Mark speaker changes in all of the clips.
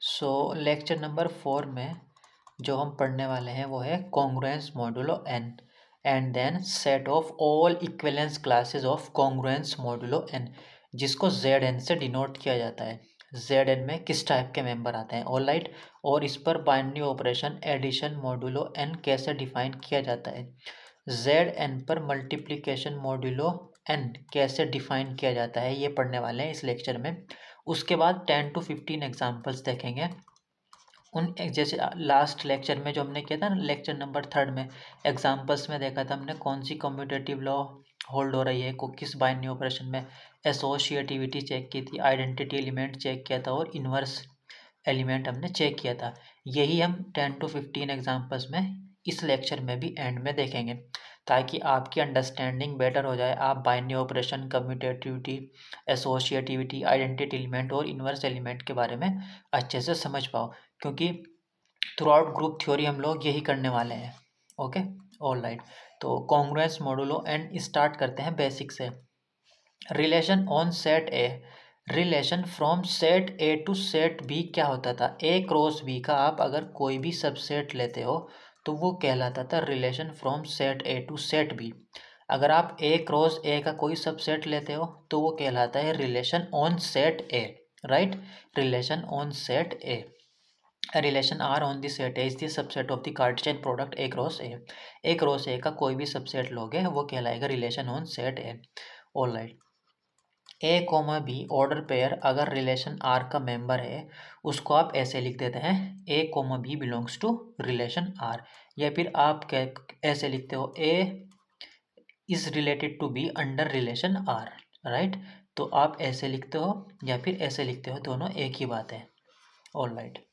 Speaker 1: सो lecture number 4 में जो हम पढ़ने वाले हैं वो है congruence modulo n and then set of all equivalence classes of congruence modulo n, जिसको Zn से डिनोट किया जाता है। Zn में किस टाइप के मेंबर आते हैं, ऑल राइट। और इस पर binary operation addition modulo n कैसे डिफाइन किया जाता है, Zn पर मल्टीप्लिकेशन मॉड्यूलो n कैसे डिफाइन किया जाता है, ये पढ़ने वाले हैं इस लेक्चर में। उसके बाद 10 to 15 एग्जाम्पल्स देखेंगे उन जैसे लास्ट लेक्चर में जो हमने किया था ना, लेक्चर नंबर 3 में एग्जाम्पल्स में देखा था हमने कौन सी कम्यूटेटिव लॉ होल्ड हो रही है, को किस बाइनरी ऑपरेशन में एसोशिएटिविटी चेक की थी, आइडेंटिटी एलिमेंट चेक किया था और इन्वर्स एलिमेंट हमने चेक किया था। यही हम 10 to 15 एग्जाम्पल्स में इस लेक्चर में भी एंड में देखेंगे, ताकि आपकी अंडरस्टैंडिंग बेटर हो जाए। आप binary operation, commutativity, associativity, identity element और इन्वर्स एलिमेंट के बारे में अच्छे से समझ पाओ, क्योंकि थ्रू आउट ग्रुप थ्योरी हम लोग यही करने वाले हैं। Okay, all right. तो कॉन्ग्रुएंस मॉड्यूलो एंड स्टार्ट करते हैं बेसिक से। Relation on set A, relation from set A to set B क्या होता था, ए क्रॉस बी का आप अगर कोई भी सबसेट लेते हो तो वो कहलाता था relation from set A to set B. अगर आप ए क्रॉस ए का कोई सबसेट लेते हो तो वो कहलाता है relation on set A, right. Relation on set A, relation R on the set A is the subset of the Cartesian product A cross A. A cross A का कोई भी सबसेट लोगे वो कहलाएगा relation on set A, all right. A comma B order pair अगर relation R का member है उसको आप ऐसे लिख देते हैं A comma B belongs to relation R, या फिर आप ऐसे लिखते हो A is related to B under relation R, right. तो आप ऐसे लिखते हो या फिर ऐसे लिखते हो, दोनों एक ही बात है, ऑल राइट।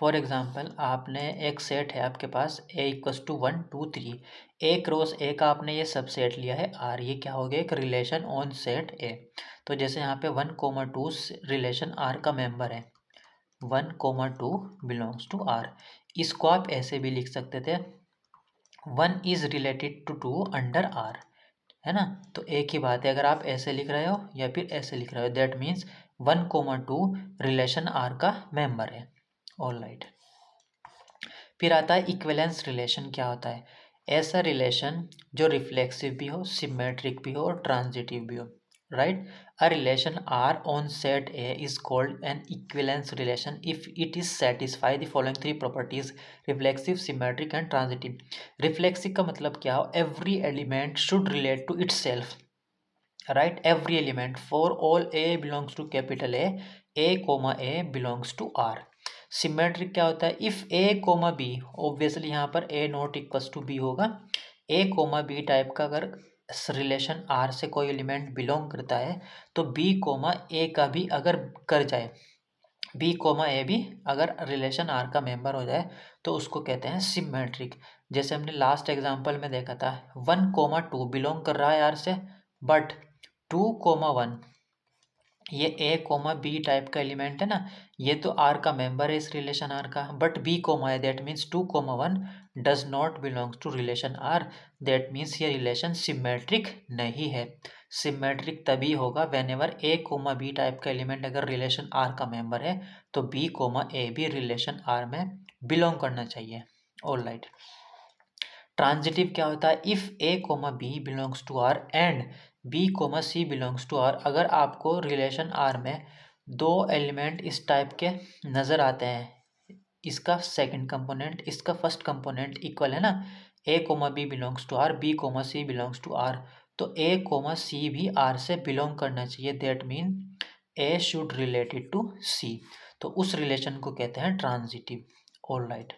Speaker 1: फॉर एग्जाम्पल आपने एक सेट है आपके पास A equals to 1 2 3, A cross A का आपने ये सब सेट लिया है आर, ये क्या हो गया, एक रिलेशन ऑन सेट ए। तो जैसे यहाँ पे 1, 2 रिलेशन आर का मेंबर है, 1, 2 बिलोंग्स टू आर। इसको आप ऐसे भी लिख सकते थे 1 is related to 2 under R, है ना। तो एक ही बात है, अगर आप ऐसे लिख रहे हो या फिर ऐसे लिख रहे हो, दैट मीन्स 1, 2 रिलेशन आर का मेंबर है, ऑल राइट। फिर आता है इक्विवेलेंस रिलेशन। क्या होता है, ऐसा रिलेशन जो रिफ्लेक्सिव भी हो, सिमेट्रिक भी हो और ट्रांजिटिव भी हो, right. A relation R on set A is called an equivalence relation if it is satisfy the following 3 properties, reflexive, symmetric and transitive. Reflexive का मतलब क्या हो, every element should relate to it's self, right. Every element for all A belongs to capital A comma A belongs to R. Symmetric क्या होता है, if A comma B, obviously यहाँ पर A not equals to B होगा, ए comma B type का अगर relation are से कोई एलिमेंट बिलोंग करता है तो बी कोमा ए का भी अगर कर जाए, बी कोमा ए भी अगर रिलेशन आर का मेंबर हो जाए तो उसको कहते हैं सिमेट्रिक। जैसे हमने लास्ट एग्जांपल में देखा था 1, 2 बिलोंग कर रहा है आर से, बट 2, 1 ये ए कोमा बी टाइप का एलिमेंट है ना, ये तो आर का मेंबर है इस रिलेशन आर का, बट बी कोमा है, that means 2, 1 does not belongs to relation R, that means ये रिलेशन सिमेट्रिक नहीं है। सिमेट्रिक तभी होगा whenever A comma B type का एलिमेंट अगर रिलेशन आर का मेंबर है तो बी कोमा ए भी रिलेशन आर में बिलोंग करना चाहिए, ऑल राइट। ट्रांजिटिव क्या होता है, if A comma B belongs to R and B comma C belongs to R. अगर आपको रिलेशन आर में दो एलिमेंट इस टाइप के नज़र आते हैं, इसका सेकंड कंपोनेंट इसका फर्स्ट कंपोनेंट इक्वल है ना, A comma B belongs to R, B comma C belongs to R, तो ए कोमा सी भी आर से बिलोंग करना चाहिए, that mean A should related to C. तो उस रिलेशन को कहते हैं ट्रांजिटिव, ऑल राइट।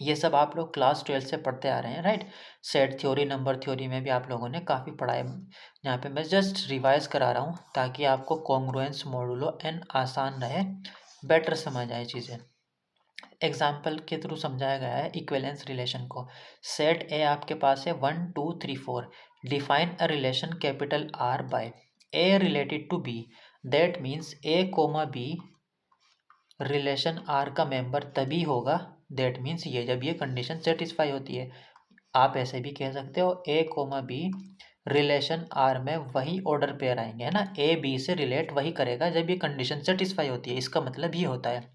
Speaker 1: ये सब आप लोग क्लास 12 से पढ़ते आ रहे हैं, right. Set theory, number theory में भी आप लोगों ने काफ़ी पढ़ा है। यहाँ पे मैं जस्ट रिवाइज करा रहा हूँ ताकि आपको कॉन्ग्रुएंस मॉड्यूलो एन आसान रहे, बेटर समझ आए चीज़ें। एग्जाम्पल के थ्रू समझाया गया है इक्विवेलेंस रिलेशन को। सेट ए आपके पास है 1, 2, 3, 4, define a relation capital R by A related to B, that means A comma B relation R का मेंबर तभी होगा, दैट मीन्स ये जब ये कंडीशन सेटिस्फाई होती है। आप ऐसे भी कह सकते हो ए कोमा बी रिलेशन आर में वही ऑर्डर पेयर आएंगे, है ना, ए बी से रिलेट वही करेगा जब ये कंडीशन सेटिस्फाई होती है। इसका मतलब ये होता है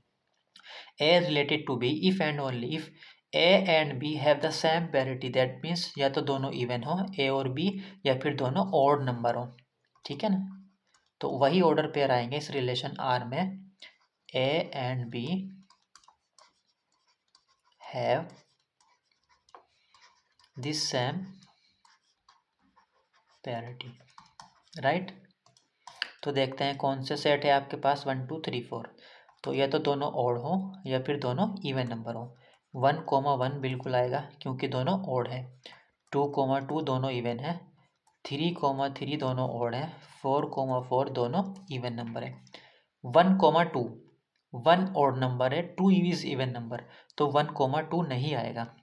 Speaker 1: A related to B if and only if A and B have the same parity, that means या तो दोनों इवन हो ए और बी, या फिर दोनों ऑड नंबर हो, ठीक है ना। तो वही ऑर्डर पेयर आएंगे इस रिलेशन आर में, A and B have this same parity, right. तो देखते हैं कौन से सेट है आपके पास 1 2 3 4। तो या तो दोनों ऑड हो या फिर दोनों इवन नंबर हो। 1,1 बिल्कुल आएगा क्योंकि दोनों ऑड है। 2,2 दोनों इवन है। 3,3 दोनों ऑड है। 4,4 दोनों इवन नंबर है। 1,2 1 ऑड नंबर है, 2 इज इवन नंबर, तो 1,2 नहीं आएगा।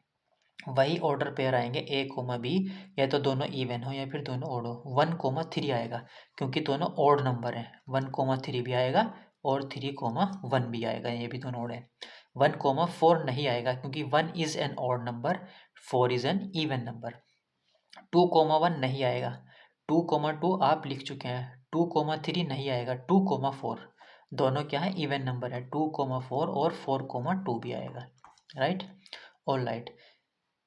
Speaker 1: वही ऑर्डर पेयर आएंगे ए कोमा बी, या तो दोनों इवन हो या फिर दोनों ऑड हो। 1,3 आएगा क्योंकि दोनों ऑड नंबर हैं। 1,3 भी आएगा और 3,1 भी आएगा, ये भी दोनों ऑड है। 1,4 नहीं आएगा क्योंकि 1 is an odd number, 4 is an even number. 2,1 नहीं आएगा। 2,2 आप लिख चुके हैं। 2,3 नहीं आएगा। 2,4 दोनों क्या है, इवन नंबर है। 2,4 और 4,2 भी आएगा, राइट। All right.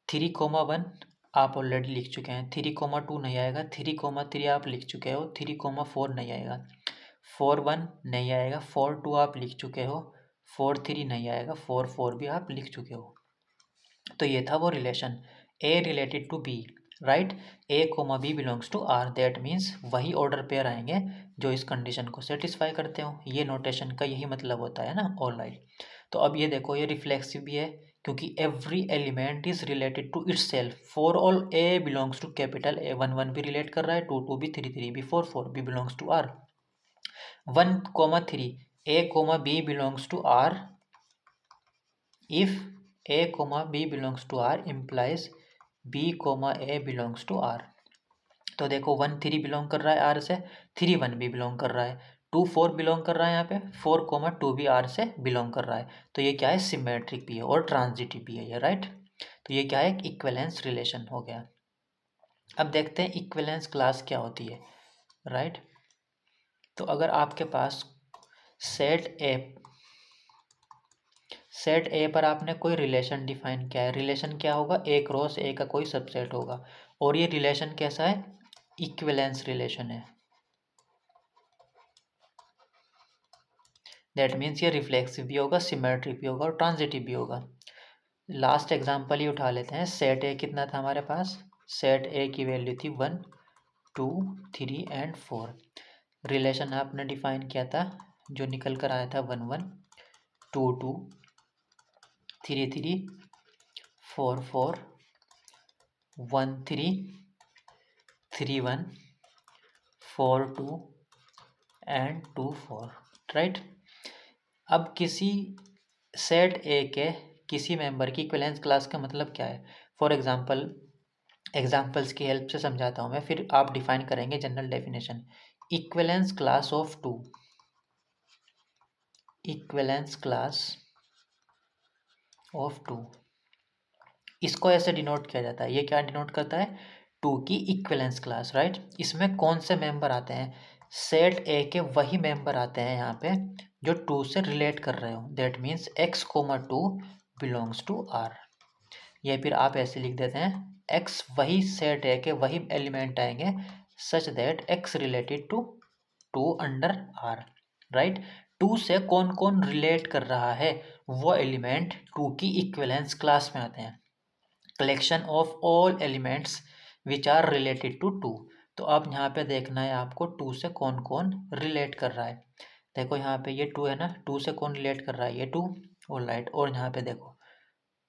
Speaker 1: 3,1 आप ऑलरेडी लिख चुके हैं। 3,2 नहीं आएगा। 3,3 आप लिख चुके हो। 3,4 नहीं आएगा। 4,1 नहीं आएगा। 4,2 आप लिख चुके हो। 4,3 नहीं आएगा। 4,4 भी आप लिख चुके हो। तो ये था वो relation, A related to B, right. A comma B belongs to R, that means वही ऑर्डर पेयर आएंगे जो इस कंडीशन को सेटिस्फाई करते हो। ये नोटेशन का यही मतलब होता है ना, ऑल राइट। तो अब ये देखो, ये रिफ्लेक्सिव भी है क्योंकि every element is related to it's self. For all A belongs to capital A, 1,1 भी रिलेट कर रहा है, 2,2 भी, 3,3 भी, 4,4 भी belongs to R. 1,3 A comma B belongs to R if a comma b belongs to R implies b comma a belongs to R। तो देखो 1 3 belong कर रहा है R से, 3 1 भी बिलोंग कर रहा है, 2 4 बिलोंग कर रहा है यहाँ पे, 4,2 भी R से बिलोंग कर रहा है। तो ये क्या है, सिमेट्रिक भी है और ट्रांजिटिव भी है ये, राइट। तो ये क्या है, एक इक्विवेलेंस रिलेशन हो गया। अब देखते हैं इक्विवेलेंस क्लास क्या होती है, राइट। तो अगर आपके पास सेट ए पर आपने कोई रिलेशन डिफाइन किया है, रिलेशन क्या होगा, ए क्रॉस ए का कोई सबसेट होगा, और ये रिलेशन कैसा है, इक्विवेलेंस रिलेशन है। दैट मीन्स ये रिफ्लेक्सिव भी होगा, सिमेट्रिक भी होगा और ट्रांजिटिव भी होगा। लास्ट एग्जांपल ही उठा लेते हैं। सेट ए कितना था हमारे पास, सेट ए की वैल्यू थी 1 2 3 एंड 4। रिलेशन आपने डिफाइन किया था जो निकल कर आया था 1 1 2 2 3 3 4 4 1 3 3 1 4 2 एंड 2 4, राइट। अब किसी सेट ए के किसी मेंबर की इक्विवेलेंस क्लास का मतलब क्या है। फॉर एग्जांपल, एग्जांपल्स की हेल्प से समझाता हूँ मैं, फिर आप डिफाइन करेंगे general definition. Equivalence class of two, equivalence class of two, इसको ऐसे डिनोट किया जाता है। ये क्या डिनोट करता है, टू की इक्विवेलेंस क्लास, राइट। इसमें कौन से मेंबर आते हैं, सेट ए के वही मेंबर आते हैं यहाँ पे जो टू से रिलेट कर रहे हो। That means X comma two belongs to R. या फिर आप ऐसे लिख देते हैं, एक्स वही सेट ए के वही एलिमेंट आएंगे such that X related to two under R, right. Two से कौन कौन रिलेट कर रहा है वो एलिमेंट टू की इक्विवेलेंस क्लास में आते हैं। Collection of all elements which are related to two. तो अब यहाँ पे देखना है आपको टू से कौन कौन रिलेट कर रहा है। देखो यहाँ पे ये टू है ना, टू से कौन रिलेट कर रहा है, ये टू, ऑल राइट। और यहाँ पे देखो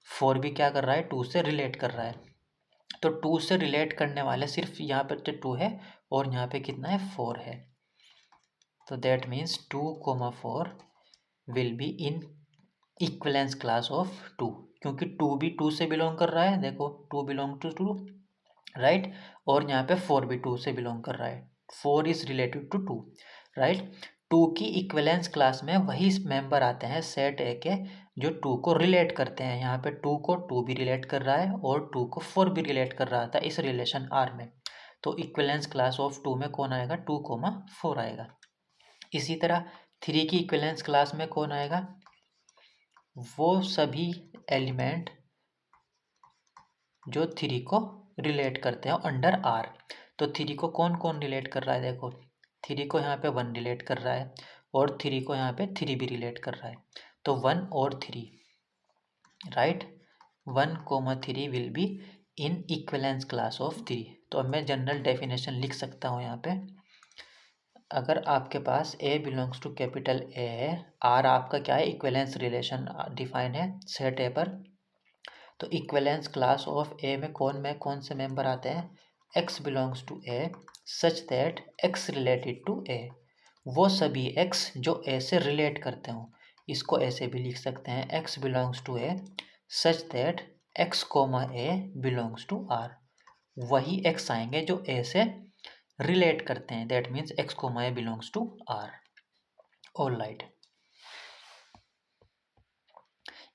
Speaker 1: 4 भी क्या कर रहा है, टू से रिलेट कर रहा है। तो टू से रिलेट करने वाले सिर्फ यहाँ पर तो 2 है और यहाँ पे कितना है, 4 है। तो that means 2,4 will be in equivalence class of two, क्योंकि टू भी टू से बिलोंग कर रहा है। देखो 2 बिलोंग टू टू, राइट। और यहाँ पे 4 भी टू से बिलोंग कर रहा है। 4 is related to two, right. Two की इक्विवेलेंस क्लास में वही मेंबर आते हैं सेट ए के जो टू को रिलेट करते हैं। यहाँ पे टू को टू भी रिलेट कर रहा है और टू को 4 भी रिलेट कर रहा था इस रिलेशन आर में। तो इक्विवेलेंस क्लास ऑफ 2 में कौन आएगा, 2,4 आएगा। इसी तरह 3 की इक्विवेलेंस क्लास में कौन आएगा, वो सभी एलिमेंट जो 3 को रिलेट करते हैं अंडर आर। तो 3 को कौन कौन रिलेट कर रहा है, देखो 3 को यहाँ पे 1 रिलेट कर रहा है और 3 को यहाँ पे 3 भी रिलेट कर रहा है। तो 1 और 3, right, 1,3 will be in equivalence class of 3। तो अब मैं जनरल डेफिनेशन लिख सकता हूँ यहाँ पे। अगर आपके पास A belongs to capital A है, R आपका क्या है, इक्विवेलेंस रिलेशन डिफाइन है सेट A पर, तो इक्विवेलेंस क्लास ऑफ A में कौन से मेंबर आते हैं, X belongs to A such that X related to A, वो सभी X जो A से रिलेट करते हो। इसको ऐसे भी लिख सकते हैं, X belongs to A such that X comma A belongs to R। वही X आएंगे जो A से रिलेट करते हैं, that means X comma A belongs to R। All right,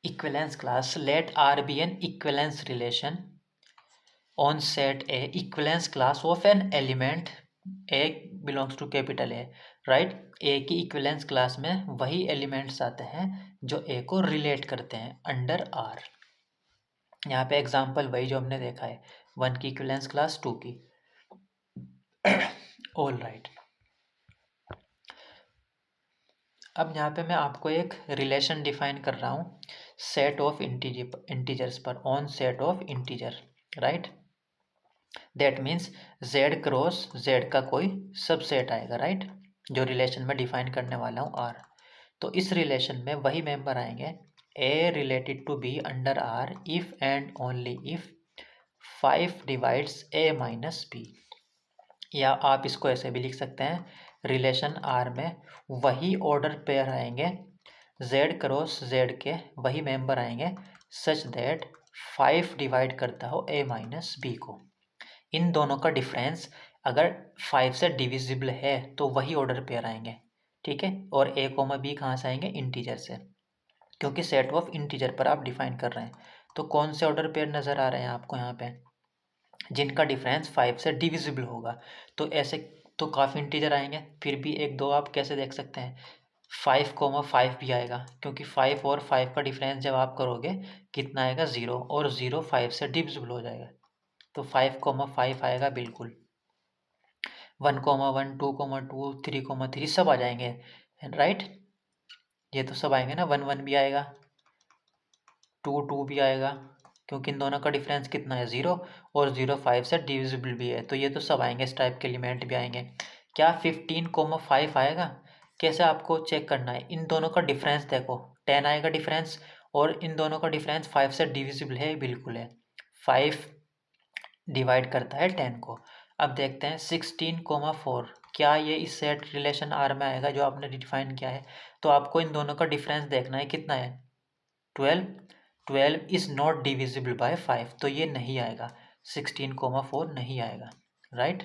Speaker 1: equivalence class let R be an equivalence relation on set A, equivalence class of an element A belongs to capital A, right। A की equivalence class में वही elements आते हैं जो A को relate करते हैं under R। यहाँ पे एग्जाम्पल वही जो हमने देखा है, 1 की equivalence class 2 की। ऑल राइट, अब यहाँ पे मैं आपको एक रिलेशन डिफाइन कर रहा हूँ सेट ऑफ इंटीजर्स पर, on set of integer, right. That means z cross z का कोई सबसेट आएगा, राइट, जो रिलेशन में डिफाइन करने वाला हूँ R। तो इस रिलेशन में वही मेंबर आएंगे A related to B under R if and only if 5 divides A minus B। या आप इसको ऐसे भी लिख सकते हैं, रिलेशन R में वही ऑर्डर पेयर आएंगे Z क्रॉस Z के वही मेंबर आएंगे सच दैट 5 डिवाइड करता हो A माइनस B को। इन दोनों का डिफरेंस अगर 5 से डिविजिबल है तो वही ऑर्डर पेयर आएंगे, ठीक है। और A कोमा B कहाँ से आएंगे, इंटीजर से, क्योंकि सेट ऑफ इंटीजर पर आप डिफाइन कर रहे हैं। तो कौन से ऑर्डर पेयर नज़र आ रहे हैं आपको यहाँ पे, जिनका डिफरेंस 5 से डिविजिबल होगा। तो ऐसे तो काफ़ी इंटीजर आएंगे, फिर भी एक दो आप कैसे देख सकते हैं, 5,5 भी आएगा, क्योंकि 5 और 5 का डिफरेंस जब आप करोगे कितना आएगा, 0, और 0 5 से डिविजिबल हो जाएगा। तो 5,5 आएगा बिल्कुल। 1,1, 2,2, 3,3 सब आ जाएंगे, राइट। ये तो सब आएंगे ना, 1,1 भी आएगा, 2,2 भी आएगा, क्योंकि इन दोनों का डिफरेंस कितना है, 0, और 0 5 से डिविजिबल भी है। तो ये तो सब आएंगे, इस टाइप के एलिमेंट भी आएंगे। क्या 15,5 आएगा, कैसे आपको चेक करना है, इन दोनों का डिफरेंस देखो, 10 आएगा डिफरेंस, और इन दोनों का डिफरेंस 5 से डिविजिबल है, बिल्कुल है, 5 डिवाइड करता है 10 को। अब देखते हैं 16,4, क्या ये इस सेट रिलेशन R में आएगा जो आपने डिफाइन किया है। तो आपको इन दोनों का डिफरेंस देखना है, कितना है, 12। 12 इज़ नॉट डिविजिबल बाय 5, तो ये नहीं आएगा, 16,4 नहीं आएगा, राइट।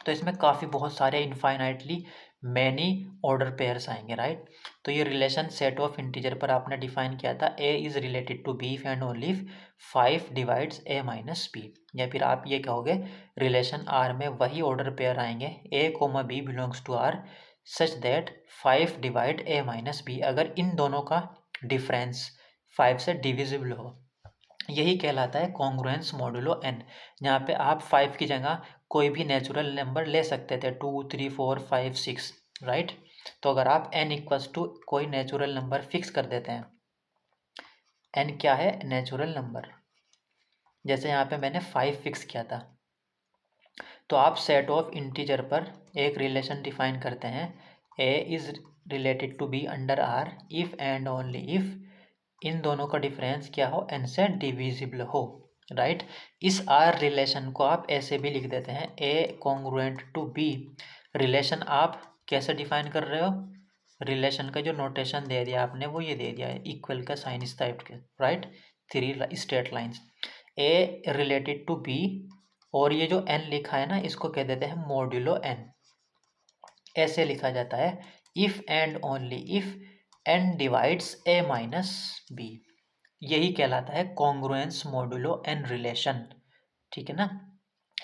Speaker 1: तो इसमें काफ़ी बहुत सारे इनफाइनाइटली मैनी ऑर्डर पेयर्स आएंगे, राइट। तो ये रिलेशन सेट ऑफ इंटीजर पर आपने डिफाइन किया था, A is related to B and only 5 divides A minus B। या फिर आप ये कहोगे रिलेशन R में वही ऑर्डर पेयर आएंगे A comma B belongs to R such that 5 divide A minus B, अगर इन दोनों का डिफरेंस 5 से डिविजिबल हो। यही कहलाता है कॉन्ग्रुएंस मॉडुलो n। यहाँ पे आप 5 की जगह कोई भी नेचुरल नंबर ले सकते थे, 2, 3, 4, 5, 6, राइट। तो अगर आप n इक्वल्स टू कोई नेचुरल नंबर फिक्स कर देते हैं, n क्या है, नेचुरल नंबर, जैसे यहाँ पे मैंने 5 फिक्स किया था, तो आप सेट ऑफ इंटीजर पर एक रिलेशन डिफाइन करते हैं, A is related to B under R if and only if इन दोनों का डिफरेंस क्या हो, n से डिविजिबल हो, राइट। इस R रिलेशन को आप ऐसे भी लिख देते हैं, A congruent to B। Relation आप कैसे डिफाइन कर रहे हो, रिलेशन का जो नोटेशन दे दिया आपने वो ये दे दिया है, इक्वल का साइन इस टाइप के, right, 3 straight lines. A related to B, और ये जो n लिखा है ना, इसको कह देते हैं मॉड्यूलो n। ऐसे लिखा जाता है, if and only if n divides A minus B, यही कहलाता है कॉन्ग्रुएंस मॉडुलो n रिलेशन, ठीक है ना।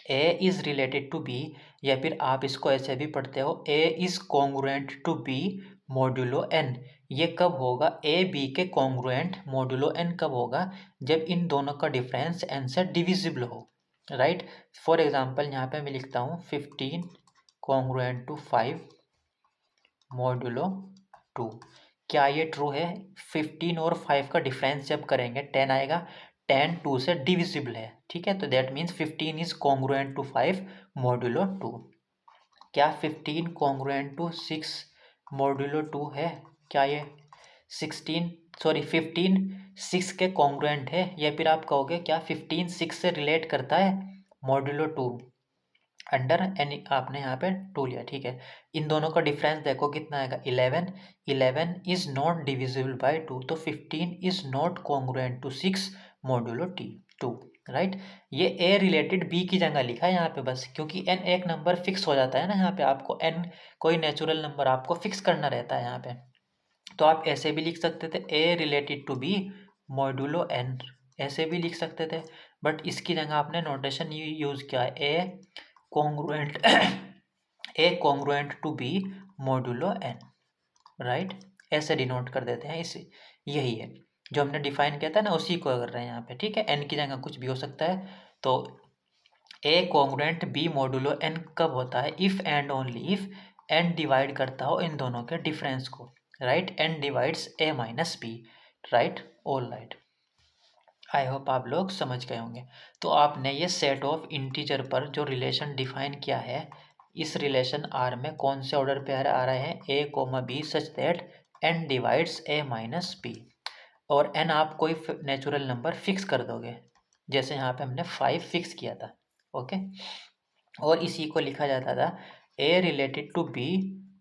Speaker 1: A is related to B, या फिर आप इसको ऐसे भी पढ़ते हो A is congruent to B modulo N. ये कब होगा, ए बी के कॉन्ग्रुएंट मॉड्यूलो एन कब होगा, जब इन दोनों का डिफरेंस एन से डिविजिबल हो, राइट। फॉर एग्जांपल यहाँ पे मैं लिखता हूँ 15 कॉन्ग्रुएंट टू 5 मॉड्यूलो 2। क्या ये ट्रू है? 15 और 5 का डिफरेंस जब करेंगे 10 आएगा, 10 2 से डिविजिबल है, ठीक है। तो that means 15 is congruent to 5 modulo 2। क्या 15 कॉन्ग्रुएंट टू 6 मॉड्यूलो 2 है? क्या ये 15 6 के कॉन्ग्रुएंट है, या फिर आप कहोगे क्या 15 6 से रिलेट करता है मॉड्यूलो 2? अंडर एन आपने यहाँ पे 2 लिया, ठीक है। इन दोनों का डिफरेंस देखो कितना आएगा, 11। 11 इज नॉट डिविजिबल बाय 2, तो 15 is not congruent to 6 modulo 2, right. ये ए रिलेटेड बी की जगह लिखा है यहाँ पे बस, क्योंकि एन एक नंबर फिक्स हो जाता है ना, यहाँ पे आपको एन कोई नेचुरल नंबर आपको फिक्स करना रहता है यहाँ पे। तो आप ऐसे भी लिख सकते थे A related to B modulo N, ऐसे भी लिख सकते थे, बट इसकी जगह आपने नोटेशन यूज़ किया है A congruent A congruent to B modulo N, right. ऐसे डिनोट कर देते हैं इसे, यही है जो हमने डिफाइन किया था ना, उसी को कर रहे हैं यहाँ पे, ठीक है। एन की जगह कुछ भी हो सकता है। तो A congruent B modulo N कब होता है, if and only if N divide करता हो इन दोनों के डिफरेंस को, right. N divides A minus B, right, all right. I hope आप लोग समझ गए होंगे। तो आपने ये सेट ऑफ इंटीजर पर जो रिलेशन डिफाइन किया है, इस रिलेशन आर में कौन से ऑर्डर पेयर आ रहे हैं, A comma B such that N divides A minus B, और एन आप कोई नेचुरल नंबर फिक्स कर दोगे, जैसे यहाँ पे हमने 5 फिक्स किया था, ओके। और इसी को लिखा जाता था A related to B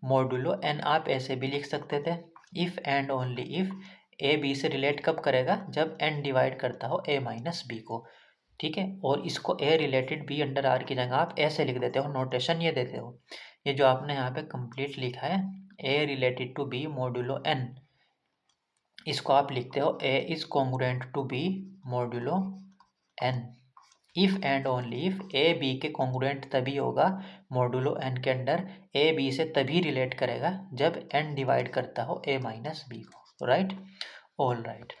Speaker 1: modulo N, आप ऐसे भी लिख सकते थे, if and only if A B से रिलेट कब करेगा, जब एन डिवाइड करता हो ए माइनस बी को, ठीक है। और इसको ए रिलेटेड बी अंडर आर की जगह आप ऐसे लिख देते हो, नोटेशन ये देते हो, ये जो आपने यहाँ पे कंप्लीट लिखा है A related to B modulo N, इसको आप लिखते हो A is congruent to B modulo N, if and only if A B के कॉन्ग्रुएंट तभी होगा मॉड्यूलो एन के अंडर, ए बी से तभी रिलेट करेगा जब एन डिवाइड करता हो ए माइनस बी को, right, all right.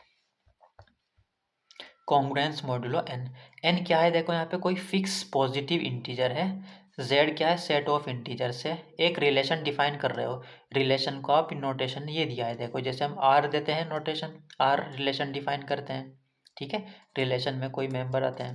Speaker 1: Congruence modulo N, N क्या है देखो यहाँ पे कोई फिक्स पॉजिटिव इंटीजर है, जेड क्या है सेट ऑफ इंटीजर से एक रिलेशन डिफाइन कर रहे हो, रिलेशन को आप नोटेशन ये दिया है देखो, जैसे हम आर देते हैं नोटेशन, आर रिलेशन डिफाइन करते हैं, ठीक है। रिलेशन में कोई मेंबर आते हैं,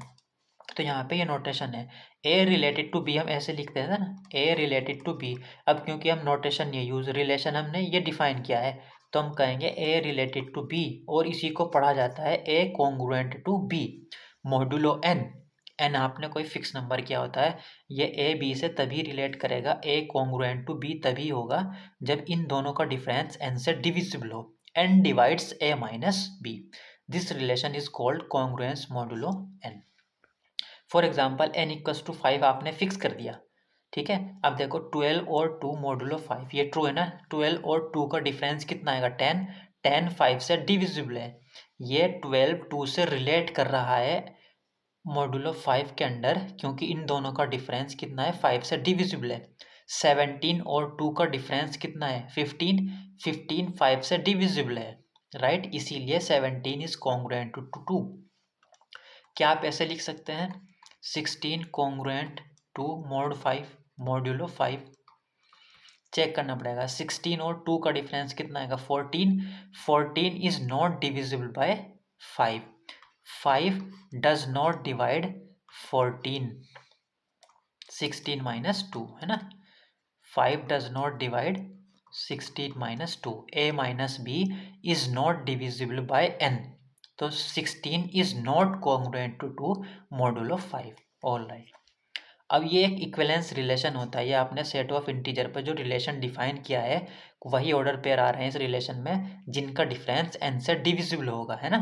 Speaker 1: तो यहाँ पे ये नोटेशन है ए रिलेटेड टू बी, हम ऐसे लिखते हैं ना ए रिलेटेड टू बी। अब क्योंकि हम नोटेशन ये यूज रिलेशन हमने ये डिफाइन किया है, तो हम कहेंगे ए रिलेटेड टू बी, और इसी को पढ़ा जाता है A congruent to B modulo N. N आपने कोई फिक्स नंबर किया होता है, ये ए बी से तभी रिलेट करेगा, ए कॉन्ग्रुएंट टू बी तभी होगा जब इन दोनों का डिफरेंस एन से डिविजिबल हो, N divides A minus B, this relation is called congruence modulo N. For example N equals to 5 आपने फिक्स कर दिया, ठीक है। अब देखो 12 और 2 मॉड्यूलो 5, ये ट्रू है ना, 12 और 2 का डिफरेंस कितना आएगा 10, 10 5 से डिविजिबल है, ये 12 2 से रिलेट कर रहा है मॉड्यूलो 5 के अंडर, क्योंकि इन दोनों का डिफरेंस कितना है 5 से डिविजिबल है। 17 और 2 का डिफरेंस कितना है 15, 15 5 से डिविजिबल है, राइट, इसीलिए 17 इज कॉन्ग्रुएंट टू 2। क्या आप ऐसे लिख सकते हैं 16 congruent to mod 5 modulo 5, check करना पड़ेगा 16 और 2 का डिफरेंस कितना आएगा 14, 14 is not divisible by 5, 5 does not divide 14, 16 minus 2 है ना, 5 does not divide 16 minus 2, A minus B is not divisible by N, तो 16 is not congruent to 2 modulo 5, all right. अब ये एक इक्विवेलेंस रिलेशन होता है, ये आपने सेट ऑफ इंटीजर पर जो रिलेशन डिफाइन किया है वही ऑर्डर पेयर आ रहे हैं इस रिलेशन में जिनका डिफरेंस एन से डिविजिबल होगा, है ना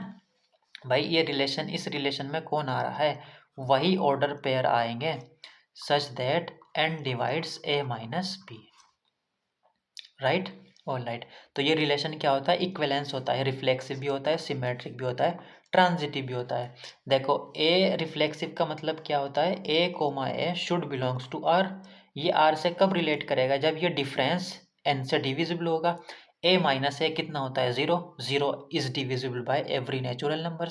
Speaker 1: भाई। ये रिलेशन, इस रिलेशन में कौन आ रहा है, वही ऑर्डर पेयर आएंगे such that N divides A minus B, right, all right, तो ये रिलेशन क्या होता है, इक्विवेलेंस होता है, रिफ्लेक्सिव भी होता है, सिमेट्रिक भी होता है, ट्रांजिटिव भी होता है। देखो ए रिफ्लेक्सिव का मतलब क्या होता है, A comma A should belongs to R. ये आर से कब रिलेट करेगा, जब ये डिफरेंस एन से डिविजिबल होगा। ए माइनस ए कितना होता है, zero, zero is divisible by every natural number,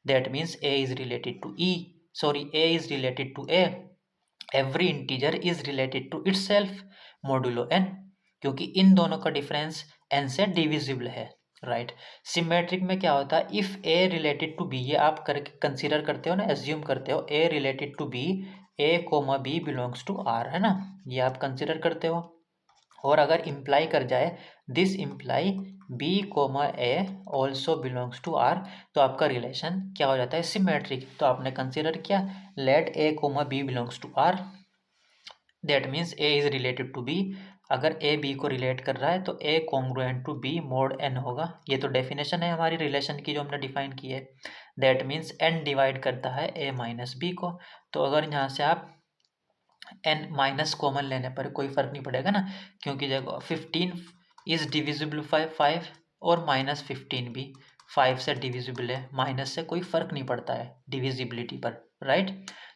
Speaker 1: that means A is related to E, sorry A is related to A, every integer is related to itself modulo N, क्योंकि इन दोनों का difference N से divisible है, right. Symmetric में क्या होता है, if A related to B, ये आप करके कंसीडर करते हो ना, एज्यूम करते हो A related to B, A comma B belongs to R, है ना, ये आप कंसीडर करते हो। और अगर इम्प्लाई कर जाए this imply B comma A also belongs to R, तो आपका रिलेशन क्या हो जाता है, सिमेट्रिक। तो आपने कंसीडर किया let A comma B belongs to R, that means A is related to B. अगर ए बी को रिलेट कर रहा है तो A congruent to B mod N होगा। ये तो डेफिनेशन है हमारी रिलेशन की जो हमने डिफाइन की है। दैट मीन्स एन डिवाइड करता है ए माइनस बी को। तो अगर यहाँ से आप एन माइनस कॉमन लेने पर कोई फर्क नहीं पड़ेगा ना, क्योंकि देखो 15 इज डिविजिबल बाय 5 और माइनस 15 भी 5 से डिविजिबल है, माइनस से कोई फर्क नहीं पड़ता है डिविजिबिलिटी पर, राइट।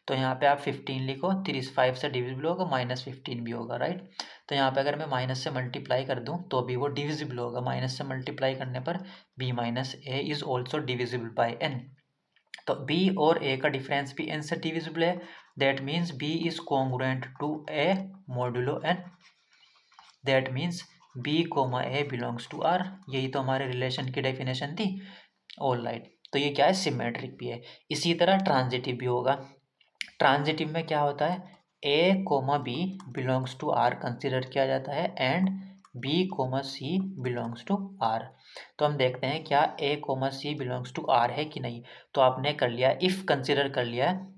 Speaker 1: तो यहाँ पे आप 15 लिखो, 35 से डिविजिबल होगा, माइनस 15 भी होगा, राइट। तो यहाँ पे अगर मैं माइनस से मल्टीप्लाई कर दूँ तो भी वो डिविजिबल होगा, माइनस से मल्टीप्लाई करने पर B minus A is also divisible by N. तो b और a का डिफरेंस भी n से डिविजिबल है, that means b is congruent to a modulo n, that means b comma a belongs to r। यही तो हमारे रिलेशन की डेफिनेशन थी, ऑलराइट। तो ये क्या है, सिमेट्रिक भी है। इसी तरह ट्रांजिटिव भी होगा। ट्रांजिटिव में क्या होता है, a comma b belongs to r consider किया जाता है and b comma c belongs to r। तो हम देखते हैं क्या a comma c belongs to r है कि नहीं। तो आपने कर लिया, इफ़ कंसिडर कर लिया है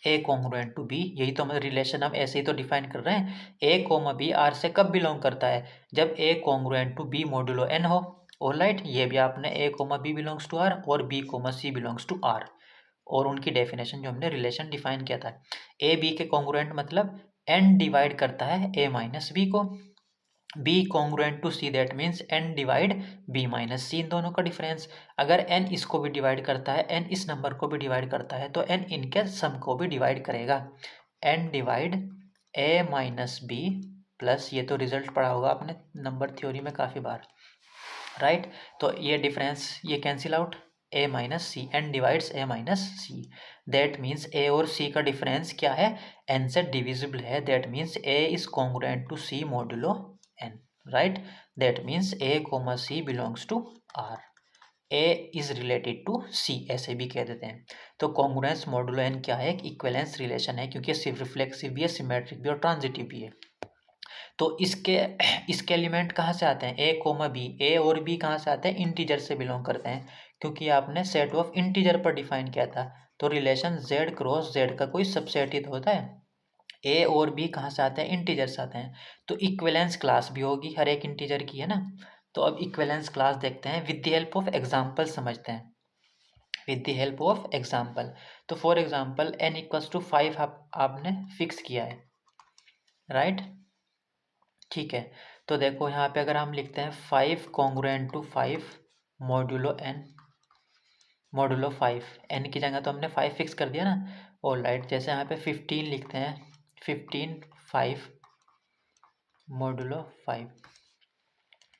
Speaker 1: ए कॉन्ग्रुएंट टू बी, यही तो हमारे रिलेशन हम ऐसे ही तो डिफाइन कर रहे हैं। ए कोमा बी आर से कब बिलोंग करता है, जब A congruent to B modulo N हो, ऑलराइट। ये भी आपने A comma B belongs to R और B comma C belongs to R, और उनकी डेफिनेशन जो हमने रिलेशन डिफाइन किया था। ए बी के कॉन्ग्रुएंट मतलब एन डिवाइड करता है ए माइनस बी को, B congruent to C that means N divide B minus C, इन दोनों का डिफरेंस। अगर एन इसको भी डिवाइड करता है, एन इस नंबर को भी डिवाइड करता है, तो एन इनके सम को भी डिवाइड करेगा। एन डिवाइड ए माइनस बी प्लस, ये तो रिजल्ट पढ़ा होगा आपने नंबर थ्योरी में काफ़ी बार, राइट। तो ये डिफरेंस ये cancel out, A minus C, N divides A minus C, that means A और सी का डिफरेंस क्या है, एन से डिविजिबल है, that means A is congruent to C modulo N, right. That means A comma C belongs to R, A is related to C, ऐसे भी कह देते हैं। तो कॉन्ग्रुएंस मॉडुलो एन क्या है, एक इक्विवेलेंस रिलेशन है, क्योंकि सिर्फ रिफ्लेक्सिव भी है, सिमेट्रिक भी और ट्रांजिटिव भी है। तो इसके एलिमेंट कहाँ से आते हैं, ए कोमा बी, ए और बी कहाँ से आते हैं, इंटीजर से बिलोंग करते हैं, क्योंकि आपने सेट ऑफ इंटीजर पर डिफाइन किया था। तो रिलेशन जेड क्रॉस जेड का कोई सबसेट ही तो होता है। ए और बी कहाँ से आते हैं, इंटीजर से आते हैं। तो इक्विवेलेंस क्लास भी होगी हर एक इंटीजर की, है ना। तो अब इक्विवेलेंस क्लास देखते हैं, with the help of example समझते हैं, with the help of example. तो for example n equals to 5 आपने फिक्स किया है, राइट, ठीक है। तो देखो यहाँ पे अगर हम लिखते हैं 5 congruent to 5 modulo n modulo 5, n की जगह तो हमने 5 फिक्स कर दिया ना, ऑलराइट। जैसे यहाँ पे 15 लिखते हैं, 15 5 मॉड्यूलो 5,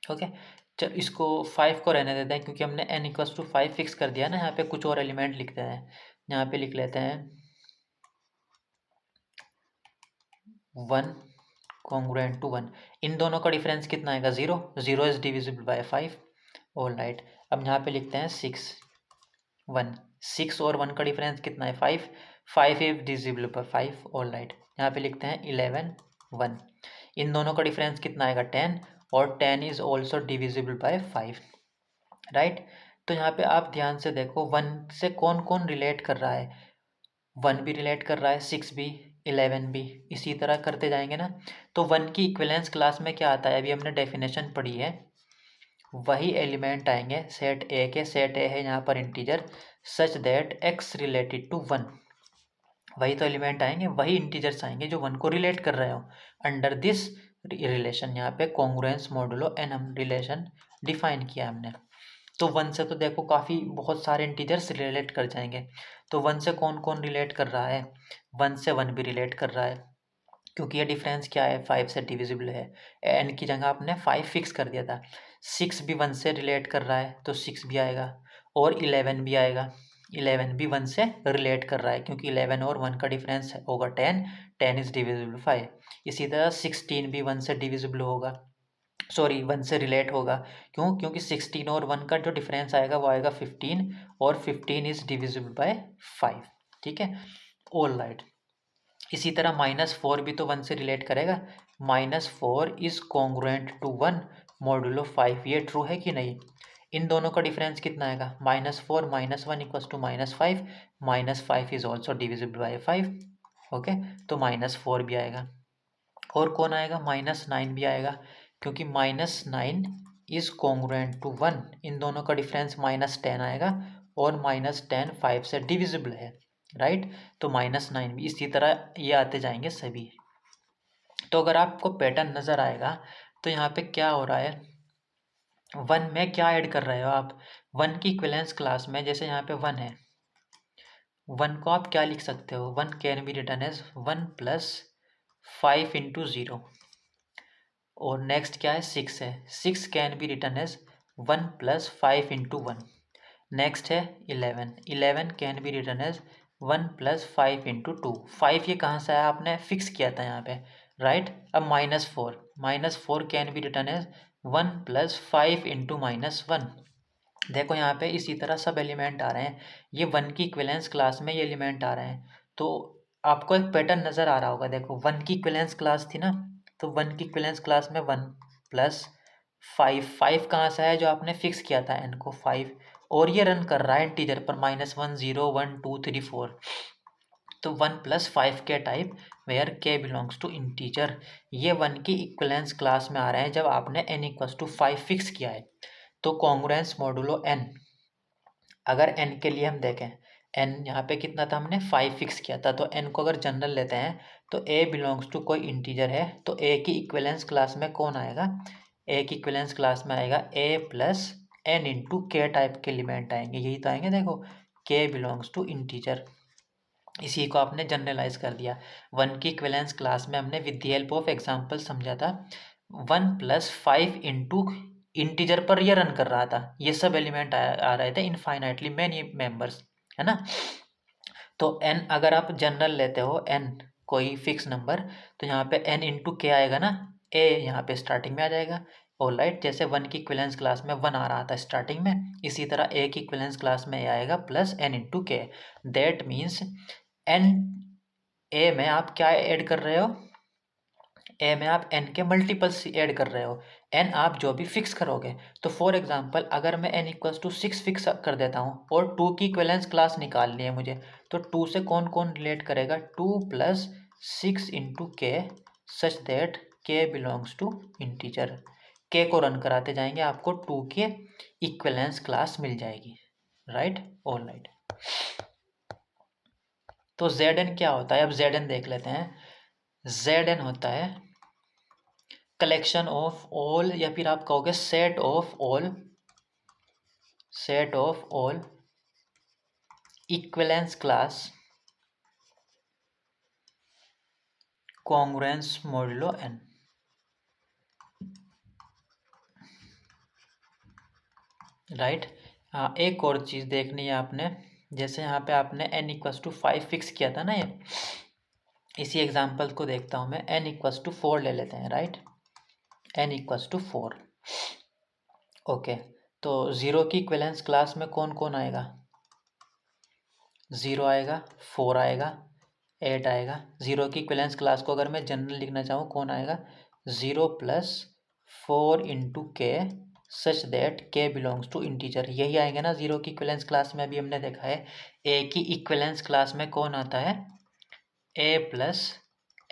Speaker 1: ओके। चल इसको 5 को रहने देते हैं, क्योंकि हमने n इक्वल्स टू 5 फिक्स कर दिया ना। यहाँ पे कुछ और एलिमेंट लिखते हैं, यहाँ पे लिख लेते हैं 1 कॉन्ग्रुएंट टू 1, इन दोनों का डिफरेंस कितना आएगा, 0, 0 इज डिविजिबल बाय 5, ऑलराइट। अब यहाँ पे लिखते हैं 6 1, 6 और 1 का डिफरेंस कितना है, 5, 5 इज डिविजिबल बाय 5, ऑलराइट। यहाँ पे लिखते हैं 11 1, इन दोनों का डिफरेंस कितना आएगा, 10, और 10 is also divisible by 5, right. तो यहाँ पे आप ध्यान से देखो 1 से कौन कौन रिलेट कर रहा है, 1 भी रिलेट कर रहा है, 6 भी, 11 भी, इसी तरह करते जाएंगे ना। तो 1 की इक्विवेलेंस क्लास में क्या आता है, अभी हमने डेफिनेशन पढ़ी है, वही एलिमेंट आएंगे सेट ए के, सेट ए है यहाँ पर integer, such that x related to 1, वही तो एलिमेंट आएंगे, वही इंटीजर्स आएंगे जो 1 को रिलेट कर रहे हो। अंडर दिस रिलेशन, यहाँ पे कॉन्ग्रुएंस मॉडुलो एन हम रिलेशन डिफाइन किया हमने। तो वन से तो देखो काफ़ी बहुत सारे इंटीजर्स रिलेट कर जाएंगे। तो वन से कौन कौन रिलेट कर रहा है, वन से वन भी रिलेट कर रहा है, क्योंकि ये डिफरेंस क्या है, 5 से डिविजिबल है। एन की जगह आपने 5 फिक्स कर दिया था। 6 भी वन से रिलेट कर रहा है तो 6 भी आएगा, और 11 भी आएगा। 11 भी वन से रिलेट कर रहा है, क्योंकि 11 और 1 का डिफरेंस होगा 10, 10 इज डिविजिबल 5। इसी तरह 16 भी वन से डिविजिबल होगा, सॉरी वन से रिलेट होगा। क्यों, क्योंकि 16 और 1 का जो डिफरेंस आएगा वो आएगा 15, और 15 इज डिविजिबल बाय 5। ठीक है, ऑल राइट। इसी तरह -4 भी तो वन से रिलेट करेगा। -4 इज कॉन्ग्रुएंट टू 1 मॉडुलो 5, ये ट्रू है कि नहीं। इन दोनों का डिफरेंस कितना आएगा, -4 -1 equals to -5, -5 is also divisible by 5। Okay, तो -4 भी आएगा। और कौन आएगा, -9 भी आएगा, क्योंकि -9 इज कॉन्ग्रुएंट टू 1, इन दोनों का डिफरेंस -10 आएगा, और -10 5 से डिविजिबल है, राइट। तो -9 भी इसी तरह ये आते जाएंगे सभी। तो अगर आपको पैटर्न नज़र आएगा तो यहाँ पे क्या हो रहा है, वन में क्या ऐड कर रहे हो आप, वन की इक्विवेलेंस क्लास में, जैसे यहाँ पे 1 है, 1 को आप क्या लिख सकते हो, 1 कैन बी रिटन एज 1 + 5 × 0। और नेक्स्ट क्या है, 6 है, 6 can be written as 1 + 5 × 1। Next है 11, 11 कैन बी रिटन एज 1 + 5 × 2। 5 ये कहाँ से आया, आपने फिक्स किया था यहाँ पे, राइट। अब -4, -4 कैन बी रिटन एज 1 + 5 × -1। देखो यहाँ पे इसी तरह सब एलिमेंट आ रहे हैं, ये 1 की इक्विवेलेंस क्लास में ये एलिमेंट आ रहे हैं। तो आपको एक पैटर्न नज़र आ रहा होगा, देखो 1 की इक्विवेलेंस क्लास थी ना, तो 1 की इक्विवेलेंस क्लास में 1 + 5, 5 कहाँ से है, जो आपने फिक्स किया था n को 5, और ये रन कर रहा है इंटीजर पर, -1 0 1 2 3 4। तो 1 + 5 के type where k belongs to integer, ये 1 की इक्विवेलेंस क्लास में आ रहे हैं जब आपने n = 5 फिक्स किया है। तो कॉन्ग्रुएंस मॉडुलो n, अगर n के लिए हम देखें, n यहाँ पे कितना था, हमने 5 फिक्स किया था, तो n को अगर जनरल लेते हैं तो a बिलोंग्स टू कोई इंटीजर है, तो a की इक्विवेलेंस क्लास में कौन आएगा, a की इक्विवेलेंस क्लास में आएगा a + n × k टाइप के एलिमेंट आएंगे, यही तो आएंगे, देखो k बिलोंग्स टू इंटीजर। इसी को आपने जनरलाइज कर दिया। 1 की इक्विवेलेंस क्लास में हमने with the help of example समझा था, 1 + 5 × इंटीजर पर ये रन कर रहा था, ये सब एलिमेंट आ रहे थे इनफाइनाइटली मैनी मेंबर्स, है ना। तो n अगर आप जनरल लेते हो, n कोई फिक्स नंबर, तो यहाँ पे n × k आएगा ना, a यहाँ पे स्टार्टिंग में आ जाएगा। ऑल राइट, जैसे 1 की इक्विवेलेंस क्लास में 1 आ रहा था स्टार्टिंग में, इसी तरह a की इक्विवेलेंस क्लास में आएगा +n × k। That means n, a में आप क्या ऐड कर रहे हो, ए में आप n के मल्टीपल्स ऐड कर रहे हो, n आप जो भी फिक्स करोगे। तो फॉर एग्जांपल अगर मैं n = 6 फिक्स कर देता हूँ और 2 की इक्विवेलेंस क्लास निकालनी है मुझे, तो 2 से कौन कौन रिलेट करेगा, 2 + 6 × k such that k belongs to integer. k को रन कराते जाएंगे, आपको 2 की इक्विवेलेंस क्लास मिल जाएगी, राइट, ऑल राइट। तो Zn क्या होता है, अब Zn देख लेते हैं। Zn होता है कलेक्शन ऑफ ऑल, या फिर आप कहोगे set of all equivalence class congruence modulo n। Right, हाँ, एक और चीज़ देखनी है आपने, जैसे यहाँ पे आपने n = 5 फिक्स किया था ना, ये इसी एग्जांपल को देखता हूँ मैं, n = 4 ले लेते हैं, राइट, n = 4। ओके, तो 0 की इक्विवेलेंस क्लास में कौन कौन आएगा, 0 आएगा, 4 आएगा, 8 आएगा। 0 की इक्विवेलेंस क्लास को अगर मैं जनरल लिखना चाहूँ, कौन आएगा, 0 + 4 × k such that k belongs to integer, यही आएंगे ना 0 की इक्विवेलेंस क्लास में। अभी हमने देखा है a की इक्विवेलेंस क्लास में कौन आता है, a +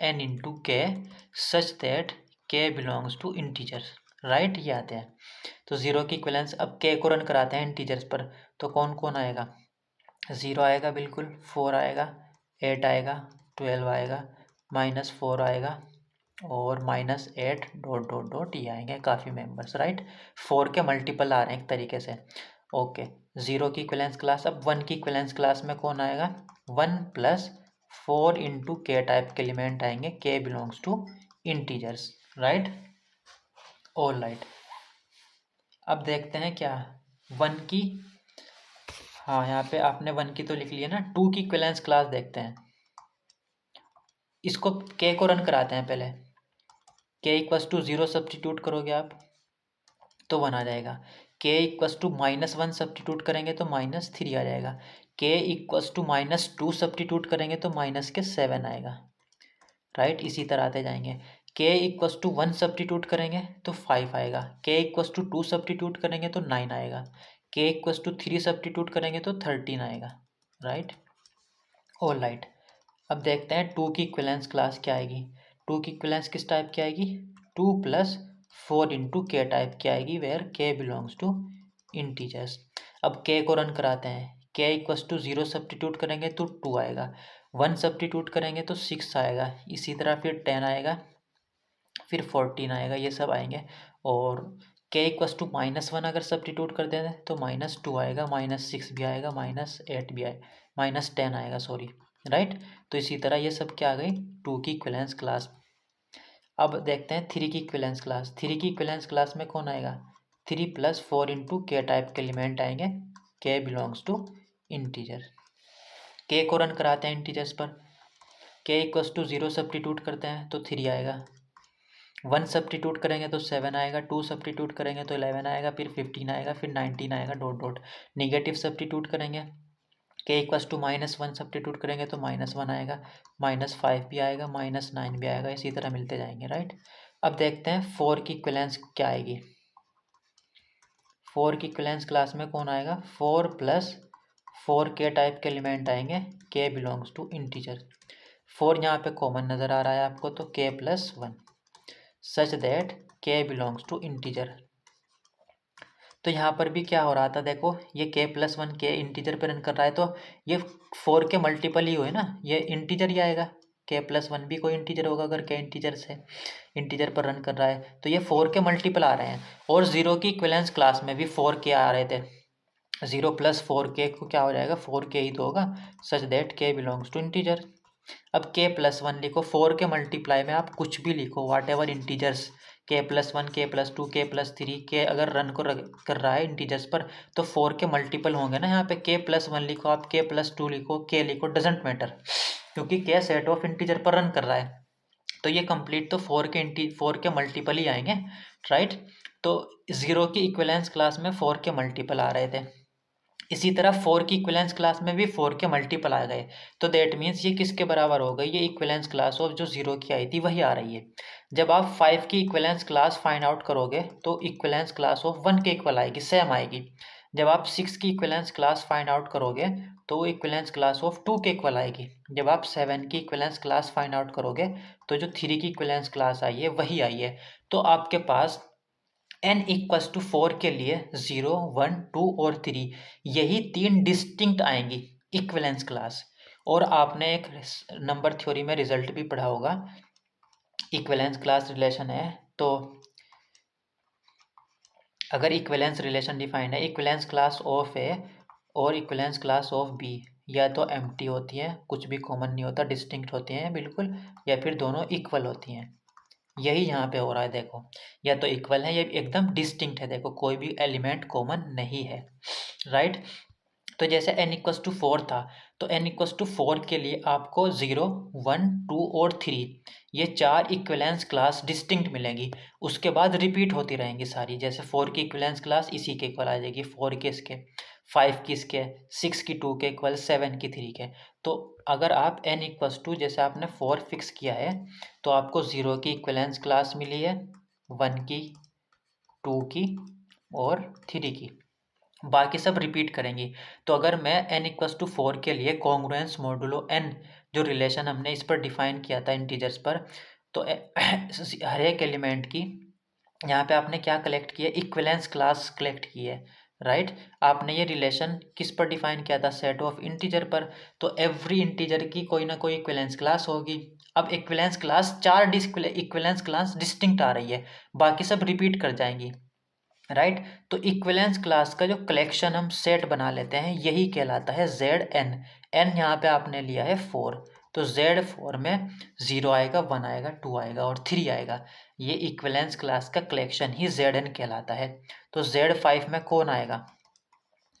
Speaker 1: n × k such that k belongs to integer, right, ये आते हैं। तो 0 की इक्विवेलेंस, अब k को रन कराते हैं इंटीजर्स पर, तो कौन कौन आएगा, 0 आएगा बिल्कुल, 4 आएगा, 8 आएगा, 12 आएगा, -4 आएगा, और -8 डॉट डॉट डॉट ये आएंगे काफ़ी मेंबर्स, राइट। 4 के मल्टीपल आ रहे हैं एक तरीके से। ओके, 0 की इक्विवेलेंस क्लास। अब 1 की इक्विवेलेंस क्लास में कौन आएगा? 1 प्लस 4 इंटू के टाइप के एलिमेंट आएंगे, K belongs to integers, right. All right. अब देखते हैं क्या 1 की, हाँ यहाँ पे आपने 1 की तो लिख लिया ना। 2 की इक्विवेलेंस क्लास देखते हैं। इसको के को रन कराते हैं पहले। के इक्वस टू 0 सब्सटीट्यूट करोगे आप तो 1 आ जाएगा। के इक्वस टू -1 सब्सटीट्यूट करेंगे तो -3 आ जाएगा। के इक्वस टू -2 सब्सटीट्यूट करेंगे तो -7 आएगा, राइट। इसी तरह आते जाएंगे। के इक्वस टू 1 सब्सटीट्यूट करेंगे तो 5 आएगा। के इक्वस टू 2 सब्सटीट्यूट करेंगे तो 9 आएगा। के इक्वस टू 3 सब्सटीट्यूट करेंगे तो 13 आएगा, राइट। All right. अब देखते हैं 2 की इक्विवेलेंस क्लास क्या आएगी। 2 की इक्विवेलेंस किस टाइप की आएगी? 2 प्लस 4 इंटू के टाइप की आएगी, वेयर के बिलोंग्स टू इंटीजर्स। अब के को रन कराते हैं। के इक्वस टू 0 सब्सटीट्यूट करेंगे तो 2 आएगा। 1 सब्सटीट्यूट करेंगे तो 6 आएगा। इसी तरह फिर 10 आएगा, फिर 14 आएगा, ये सब आएंगे। और के इक्वस टू -1 अगर सब्सटीट्यूट कर दें तो -2 आएगा, -6 भी आएगा, -8 भी आएगा, -10 आएगा, सॉरी, राइट। तो इसी तरह ये सब क्या आ गई? 2 की इक्विवेलेंस क्लास। अब देखते हैं 3 की इक्विवेलेंस क्लास। 3 की इक्विवेलेंस क्लास में कौन आएगा? 3 प्लस 4 इंटू के टाइप के एलिमेंट आएंगे, के बिलोंग्स टू इंटीजर। के को रन कराते हैं इंटीजर्स पर। के इक्वस टू 0 सब्सटीट्यूट करते हैं तो 3 आएगा। 1 सब्सटीट्यूट करेंगे तो 7 आएगा। 2 सब्सटीट्यूट करेंगे तो 11 आएगा, फिर 15 आएगा, फिर 19 आएगा, डॉट डॉट। निगेटिव सब्सटीट्यूट करेंगे, के इक्वस टू -1 सब्सटीट्यूट करेंगे तो -1 आएगा, -5 भी आएगा, -9 भी आएगा, इसी तरह मिलते जाएंगे, राइट। अब देखते हैं 4 की इक्विवेलेंस क्या आएगी। 4 की इक्विवेलेंस क्लास में कौन आएगा? 4 प्लस 4 के टाइप के एलिमेंट आएंगे, के बिलोंग्स टू इंटीजर। 4 यहाँ पे कॉमन नज़र आ रहा है आपको, तो के प्लस 1 सच दैट के बिलोंग्स टू इंटीजर। तो यहाँ पर भी क्या हो रहा था, देखो ये के प्लस 1 के इंटीजर पर रन कर रहा है, तो ये 4 के मल्टीपल ही हुए ना, ये इंटीजर ही आएगा। के प्लस 1 भी कोई इंटीजर होगा अगर के इंटीजर से इंटीजर पर रन कर रहा है, तो ये 4 के मल्टीपल आ रहे हैं। और 0 की इक्विवेलेंस क्लास में भी 4 के आ रहे थे। 0 प्लस 4 के को क्या हो जाएगा? 4 के ही तो होगा, सच दैट के बिलोंग्स टू इंटीजर। अब के प्लस 1 लिखो। 4 के मल्टीप्लाई में आप कुछ भी लिखो, वाट एवर इंटीजर्स, के प्लस 1, के प्लस 2, के प्लस 3, के अगर रन को कर रहा है इंटीजर्स पर तो 4 के मल्टीपल होंगे ना। यहाँ पे के प्लस 1 लिखो आप, के प्लस 2 लिखो, के लिखो, डजेंट मैटर, क्योंकि के सेट ऑफ इंटीजर पर रन कर रहा है। तो ये कंप्लीट तो 4 के मल्टीपल ही आएंगे, राइट। तो 0 की इक्विवेलेंस क्लास में 4 के मल्टीपल आ रहे थे। इसी तरह 4 की इक्विवेलेंस क्लास में भी 4 के मल्टीपल आ गए। तो दैट मीन्स ये किसके बराबर हो गई? ये इक्विवेलेंस क्लास ऑफ जो 0 की आई थी वही आ रही है। जब आप 5 की इक्विवेलेंस क्लास फाइंड आउट करोगे तो इक्विवेलेंस क्लास ऑफ 1 के इक्वल आएगी, सेम आएगी। जब आप 6 की इक्विवेलेंस क्लास फाइंड आउट करोगे तो इक्विवेलेंस क्लास ऑफ 2 के इक्वल आएगी। जब आप 7 की इक्विवेलेंस क्लास फाइंड आउट करोगे तो जो 3 की इक्विवेलेंस क्लास आई है वही आई है। तो आपके पास n इक्वल्स टू 4 के लिए 0, 1, 2 और 3 यही 3 डिस्टिंक्ट आएंगी इक्विवेलेंस क्लास। और आपने एक नंबर थ्योरी में रिजल्ट भी पढ़ा होगा, इक्विवेलेंस क्लास रिलेशन है। तो अगर इक्विवेलेंस रिलेशन डिफाइंड है, इक्विवेलेंस क्लास ऑफ ए और इक्विवेलेंस क्लास ऑफ बी या तो एम्प्टी होती हैं, कुछ भी कॉमन नहीं होता, डिस्टिंक्ट होती हैं बिल्कुल, या फिर दोनों इक्वल होती हैं। यही यहाँ पे हो रहा है, देखो या तो इक्वल है या एकदम डिस्टिंक्ट है, देखो कोई भी एलिमेंट कॉमन नहीं है, राइट। तो जैसे n इक्वस टू 4 था, तो n इक्वस टू 4 के लिए आपको 0, 1, 2 और 3 ये 4 इक्विवेलेंस क्लास डिस्टिंक्ट मिलेंगी। उसके बाद रिपीट होती रहेंगी सारी, जैसे 4 की इक्विवेलेंस क्लास इसी के इक्वल आ जाएगी, 4 के इसके, 5 की इसके, 6 की 2 के इक्वल, 7 की 3 के। तो अगर आप n इक्वस टू जैसे आपने 4 फिक्स किया है तो आपको 0 की इक्विवेलेंस क्लास मिली है, 1 की, 2 की और 3 की, बाकी सब रिपीट करेंगी। तो अगर मैं n इक्वस टू 4 के लिए कॉन्ग्रुएंस मॉडुलो n जो रिलेशन हमने इस पर डिफाइन किया था इंटीजर्स पर, तो हर एक एलिमेंट की यहाँ पे आपने क्या कलेक्ट किया? इक्विवेलेंस क्लास कलेक्ट की है, राइट। आपने ये रिलेशन किस पर डिफाइन किया था? सेट ऑफ इंटीजर पर। तो एवरी इंटीजर की कोई ना कोई इक्विवेलेंस क्लास होगी। अब equivalence class 4 equivalence class distinct आ रही है, बाकी सब रिपीट कर जाएंगी, राइट। तो इक्विवेलेंस क्लास का जो कलेक्शन हम सेट बना लेते हैं यही कहलाता है जेड एन। एन यहाँ पे आपने लिया है 4, तो जेड 4 में 0 आएगा, 1 आएगा, 2 आएगा और 3 आएगा। ये इक्विवेलेंस क्लास का कलेक्शन ही जेड एन कहलाता है। तो जेड 5 में कौन आएगा?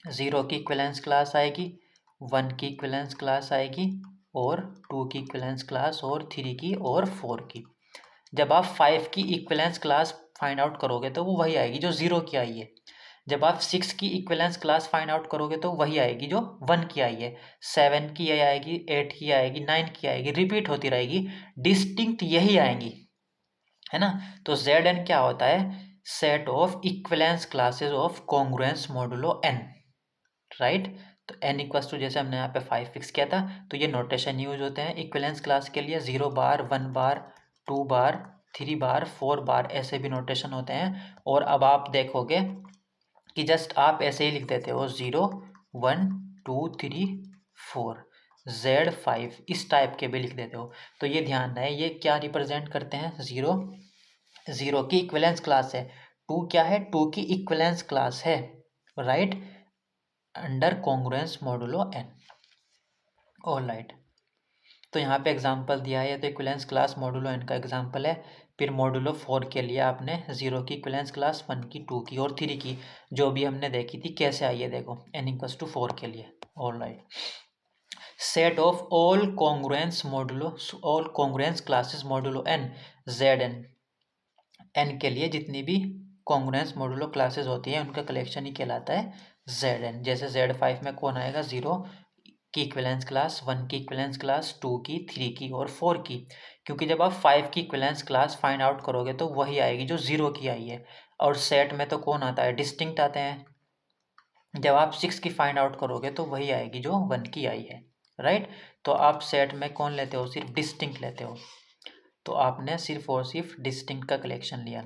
Speaker 1: 0 की इक्विवेलेंस क्लास आएगी, 1 की इक्विवेलेंस क्लास आएगी और 2 की इक्विवेलेंस क्लास और 3 की और 4 की। जब आप 5 की इक्विवेलेंस क्लास फाइंड आउट करोगे तो वो वही आएगी जो 0 की आई है। जब आप 6 की इक्विवेलेंस क्लास फाइंड आउट करोगे तो वही आएगी जो 1 की आई है। 7 की आएगी, 8 की आएगी, 9 की आएगी, रिपीट होती रहेगी, डिस्टिंक्ट यही आएंगी, है ना। तो जेड एन क्या होता है? Set of equivalence classes of congruence modulo N, right. तो एन इक्वल्स टू, जैसे हमने यहाँ पे 5 फिक्स किया था, तो ये नोटेशन यूज होते हैं इक्विवेलेंस क्लास के लिए। 0 बार, 1 बार, 2 बार, 3 बार, 4 बार, ऐसे भी नोटेशन होते हैं। और अब आप देखोगे कि जस्ट आप ऐसे ही लिख देते हो 0 1 2 3 4, Z5 इस टाइप के भी लिख देते हो। तो ये ध्यान रहे, ये क्या रिप्रेजेंट करते हैं? 0 की इक्विवेलेंस क्लास है, 2 क्या है? 2 की इक्विवेलेंस क्लास है, right, under congruence modulo N. All right, तो यहाँ पे एग्जांपल दिया है, तो इक्विवेलेंस क्लास मॉडुलो एन का एग्जांपल है। फिर मॉडुलो 4 के लिए आपने 0 की इक्विवेलेंस क्लास, 1 की, 2 की और 3 की, जो भी हमने देखी थी कैसे आई है, देखो n इक्वल्स टू 4 के लिए। All right, set of all congruence modulo, all congruence classes modulo N, Z N, N के लिए जितनी भी कॉन्ग्रुएंस मॉडुलो क्लासेस होती हैं उनका कलेक्शन ही कहलाता है जेड एन। जैसे Z5 में कौन आएगा? 0 की इक्विवेलेंस क्लास, 1 की इक्विवेलेंस क्लास, 2 की, 3 की और 4 की। क्योंकि जब आप 5 की इक्विवेलेंस क्लास फाइंड आउट करोगे तो वही आएगी जो 0 की आई है। और सेट में तो कौन आता है? डिस्टिंक्ट आते हैं। जब आप 6 की फाइंड आउट करोगे तो वही आएगी जो 1 की आई है, राइट। तो आप सेट में कौन लेते हो? सिर्फ डिस्टिंक्ट लेते हो। तो आपने सिर्फ और सिर्फ डिस्टिंक्ट का कलेक्शन लिया।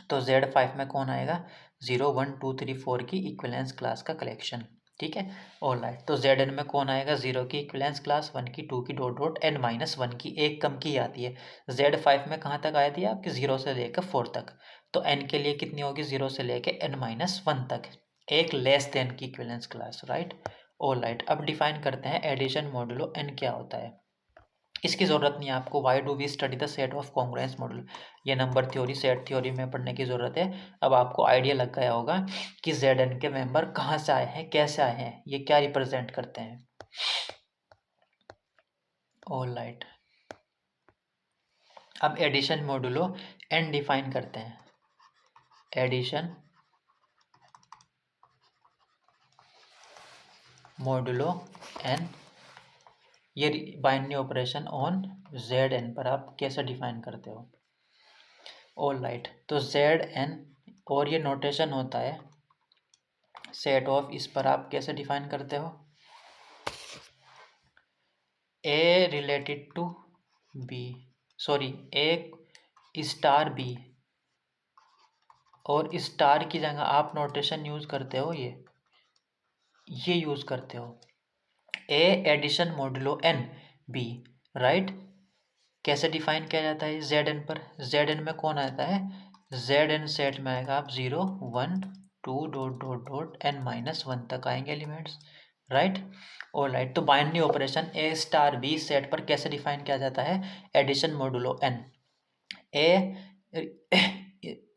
Speaker 1: तो Z5 में कौन आएगा? 0 1 2 3 4 की इक्विवेलेंस क्लास का कलेक्शन, ठीक है। ऑलराइट, तो Zn में कौन आएगा? 0 की इक्विवेलेंस क्लास, 1 की, 2 की, डॉट डॉट n माइनस 1 की, एक कम की आती है। Z5 में कहाँ तक आई थी आपकी? 0 से लेकर 4 तक। तो n के लिए कितनी होगी? 0 से लेकर n माइनस 1 तक, एक लेस देन की इक्विवेलेंस क्लास, राइट। ऑलराइट, अब डिफाइन करते हैं एडिशन मॉडुलो n क्या होता है। इसकी ज़रूरत नहीं है आपको। Why do we study the set of congruence model, ये नंबर थ्योरी, सेट थ्योरी में पढ़ने की ज़रूरत है। अब आपको आइडिया लग गया होगा कि जेड एन के मेंबर कहाँ से आए हैं, कैसे आए हैं, ये क्या रिप्रेजेंट करते हैं। ऑलराइट, अब एडिशन मॉडुलो एन डिफाइन करते हैं। एडिशन मॉडुलो एन, ये binary operation on Z N पर आप कैसे डिफाइन करते हो। ऑलराइट, तो जेड एन, और ये नोटेशन होता है सेट ऑफ, इस पर आप कैसे डिफाइन करते हो? A related to B, sorry, A star B, और स्टार की जगह आप नोटेशन यूज करते हो, ये यूज करते हो A addition modulo N B, right. कैसे डिफाइन किया जाता है जेड एन पर? जेड एन में कौन आता है? जेड एन सेट में आएगा आप 0 1 2 dot dot dot n minus 1 तक आएंगे एलिमेंट्स, राइट। और राइट, तो binary operation A star B set पर कैसे डिफाइन किया जाता है? Addition modulo N. A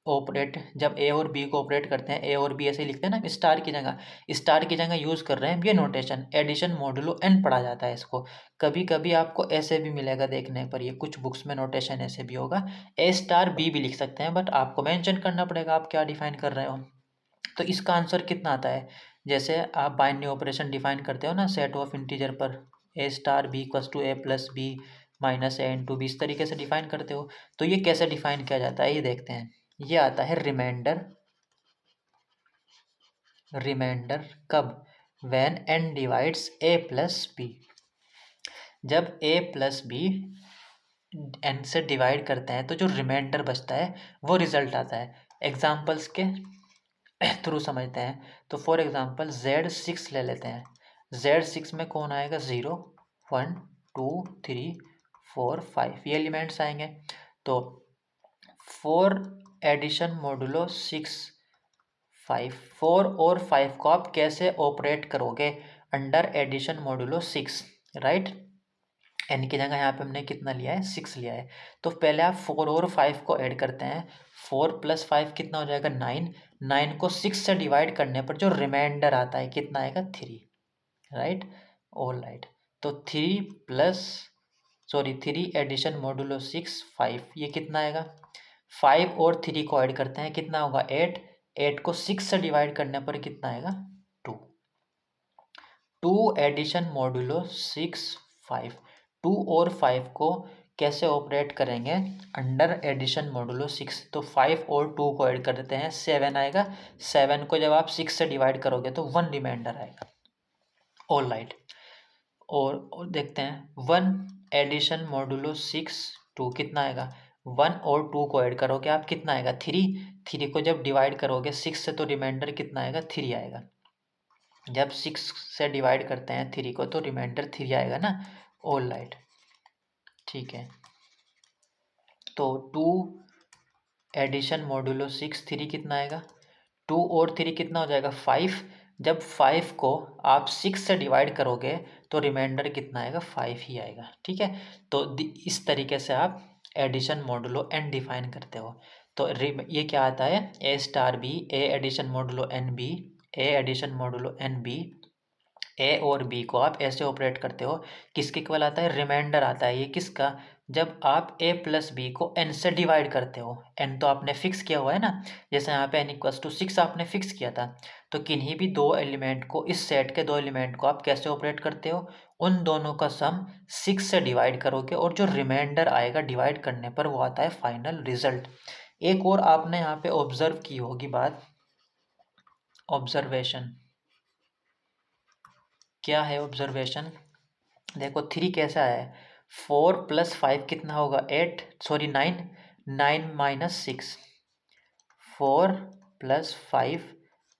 Speaker 1: operate, जब ए और बी को ऑपरेट करते हैं, ए और बी ऐसे लिखते हैं ना, स्टार की जगह, स्टार की जगह यूज कर रहे हैं ये नोटेशन, एडिशन मॉडुलो एन पढ़ा जाता है इसको। कभी कभी आपको ऐसे भी मिलेगा देखने पर, ये कुछ बुक्स में नोटेशन ऐसे भी होगा, ए स्टार बी भी लिख सकते हैं, बट आपको मेंशन करना पड़ेगा आप क्या डिफाइन कर रहे हो। तो इसका आंसर कितना आता है? जैसे आप बाइनरी ऑपरेशन डिफाइन करते हो ना सेट ऑफ इंटीजर पर, A star B equals to A plus B minus A into B, इस तरीके से डिफाइन करते हो। तो ये कैसे डिफाइन किया जाता है ये देखते हैं। ये आता है रिमाइंडर, रिमाइंडर कब? When n divides a plus B, जब a प्लस बी n से डिवाइड करते हैं तो जो रिमाइंडर बचता है वो रिजल्ट आता है। एग्जाम्पल्स के थ्रू समझते हैं। तो फॉर एग्जाम्पल Z6 ले लेते हैं। Z6 में कौन आएगा? 0 1 2 3 4 5 ये एलिमेंट्स आएंगे। तो 4 एडिशन मोडुलो 6 5, 4 और 5 को आप कैसे ऑपरेट करोगे अंडर एडिशन मोडुलो 6, राइट। एन की जगह यहाँ पे हमने कितना लिया है, 6 लिया है। तो पहले आप 4 और 5 को ऐड करते हैं। 4 + 5 कितना हो जाएगा, 9। 9 को 6 से डिवाइड करने पर जो रिमाइंडर आता है कितना आएगा, 3, राइट। All right. तो 3 एडिशन मोडुलो 6 5 ये कितना आएगा, 5 और 3 को ऐड करते हैं कितना होगा, 8। 8 को 6 से डिवाइड करने पर कितना आएगा, 2। 2 एडिशन मोडुलो 6 5। 2 और 5 को कैसे ऑपरेट करेंगे अंडर एडिशन मोडुलो 6। तो 5 और 2 को ऐड कर देते हैं, 7 आएगा। 7 को जब आप 6 से डिवाइड करोगे तो 1 रिमाइंडर आएगा। All right. और देखते हैं 1 एडिशन मोडुलो 6 2 कितना आएगा, 1 और 2 को ऐड करोगे आप कितना आएगा, 3। 3 को जब डिवाइड करोगे 6 से तो रिमाइंडर कितना आएगा, 3 आएगा। जब 6 से डिवाइड करते हैं 3 को तो रिमाइंडर 3 आएगा ना। ऑल राइट, ठीक है। तो 2 एडिशन मोडुलो 6 3 कितना आएगा, 2 और 3 कितना हो जाएगा, 5। जब 5 को आप 6 से डिवाइड करोगे तो रिमाइंडर कितना आएगा, 5 ही आएगा, ठीक है। तो इस तरीके से आप एडिशन मोडुलो n डिफाइन करते हो। तो ये क्या आता है, A*B A addition modulo n B A addition modulo n B। A और बी को आप ऐसे ऑपरेट करते हो, किसके इक्वल आता है, रिमाइंडर आता है ये किसका, जब आप a + b को n से डिवाइड करते हो। n तो आपने फिक्स किया हुआ है ना, जैसे यहाँ पे n = 6 आपने फिक्स किया था। तो किन्हीं भी दो एलिमेंट को, इस सेट के दो एलिमेंट को आप कैसे ऑपरेट करते हो, उन दोनों का सम 6 से डिवाइड करोगे और जो रिमाइंडर आएगा डिवाइड करने पर वो आता है फाइनल रिजल्ट। एक और आपने यहाँ पे ऑब्जर्व की होगी बात, ऑब्जर्वेशन क्या है, ऑब्जर्वेशन देखो 3 कैसा है, 4 + 5 कितना होगा, 8 सॉरी 9, 9 - 6, 4 +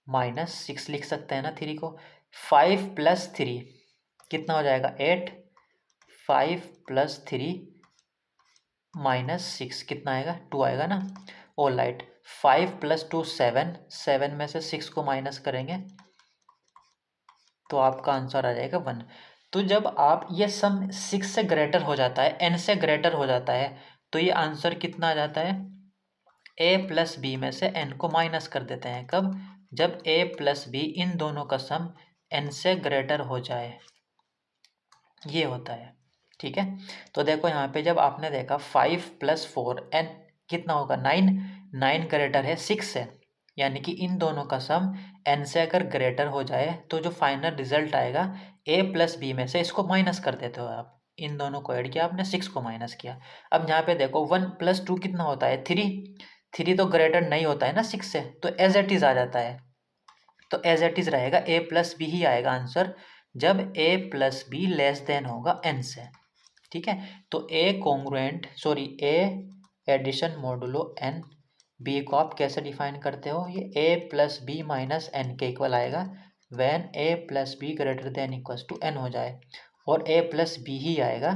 Speaker 1: 5 - 6 लिख सकते हैं ना 3 को। 5 + 3 कितना हो जाएगा, 8। 5 + 3 - 6 कितना आएगा, 2 आएगा ना। All right. 5 + 2 7, 7 में से 6 को माइनस करेंगे तो आपका आंसर आ जाएगा 1। तो जब आप ये सम 6 से ग्रेटर हो जाता है, n से ग्रेटर हो जाता है, तो ये आंसर कितना आ जाता है, a + b में से n को माइनस कर देते हैं। कब, जब a + b इन दोनों का सम n से ग्रेटर हो जाए, ये होता है, ठीक है। तो देखो यहाँ पे जब आपने देखा 5 + 4 n कितना होगा, 9। 9 ग्रेटर है 6 से, यानी कि इन दोनों का सम n से अगर ग्रेटर हो जाए तो जो फाइनल रिजल्ट आएगा a + b में से इसको माइनस कर देते हो आप। इन दोनों को ऐड किया आपने, 6 को माइनस किया। अब यहाँ पे देखो 1 + 2 कितना होता है, 3। 3 तो ग्रेटर नहीं होता है ना 6 से, तो एज इट इज आ जाता है। तो एज इट इज रहेगा, a + b ही आएगा आंसर जब a + b लेस देन होगा n से, ठीक है। तो a addition modulo n, b को आप कैसे डिफाइन करते हो, ये a + b - n के इक्वल आएगा when a + b greater than equals to n हो जाए, और a + b ही आएगा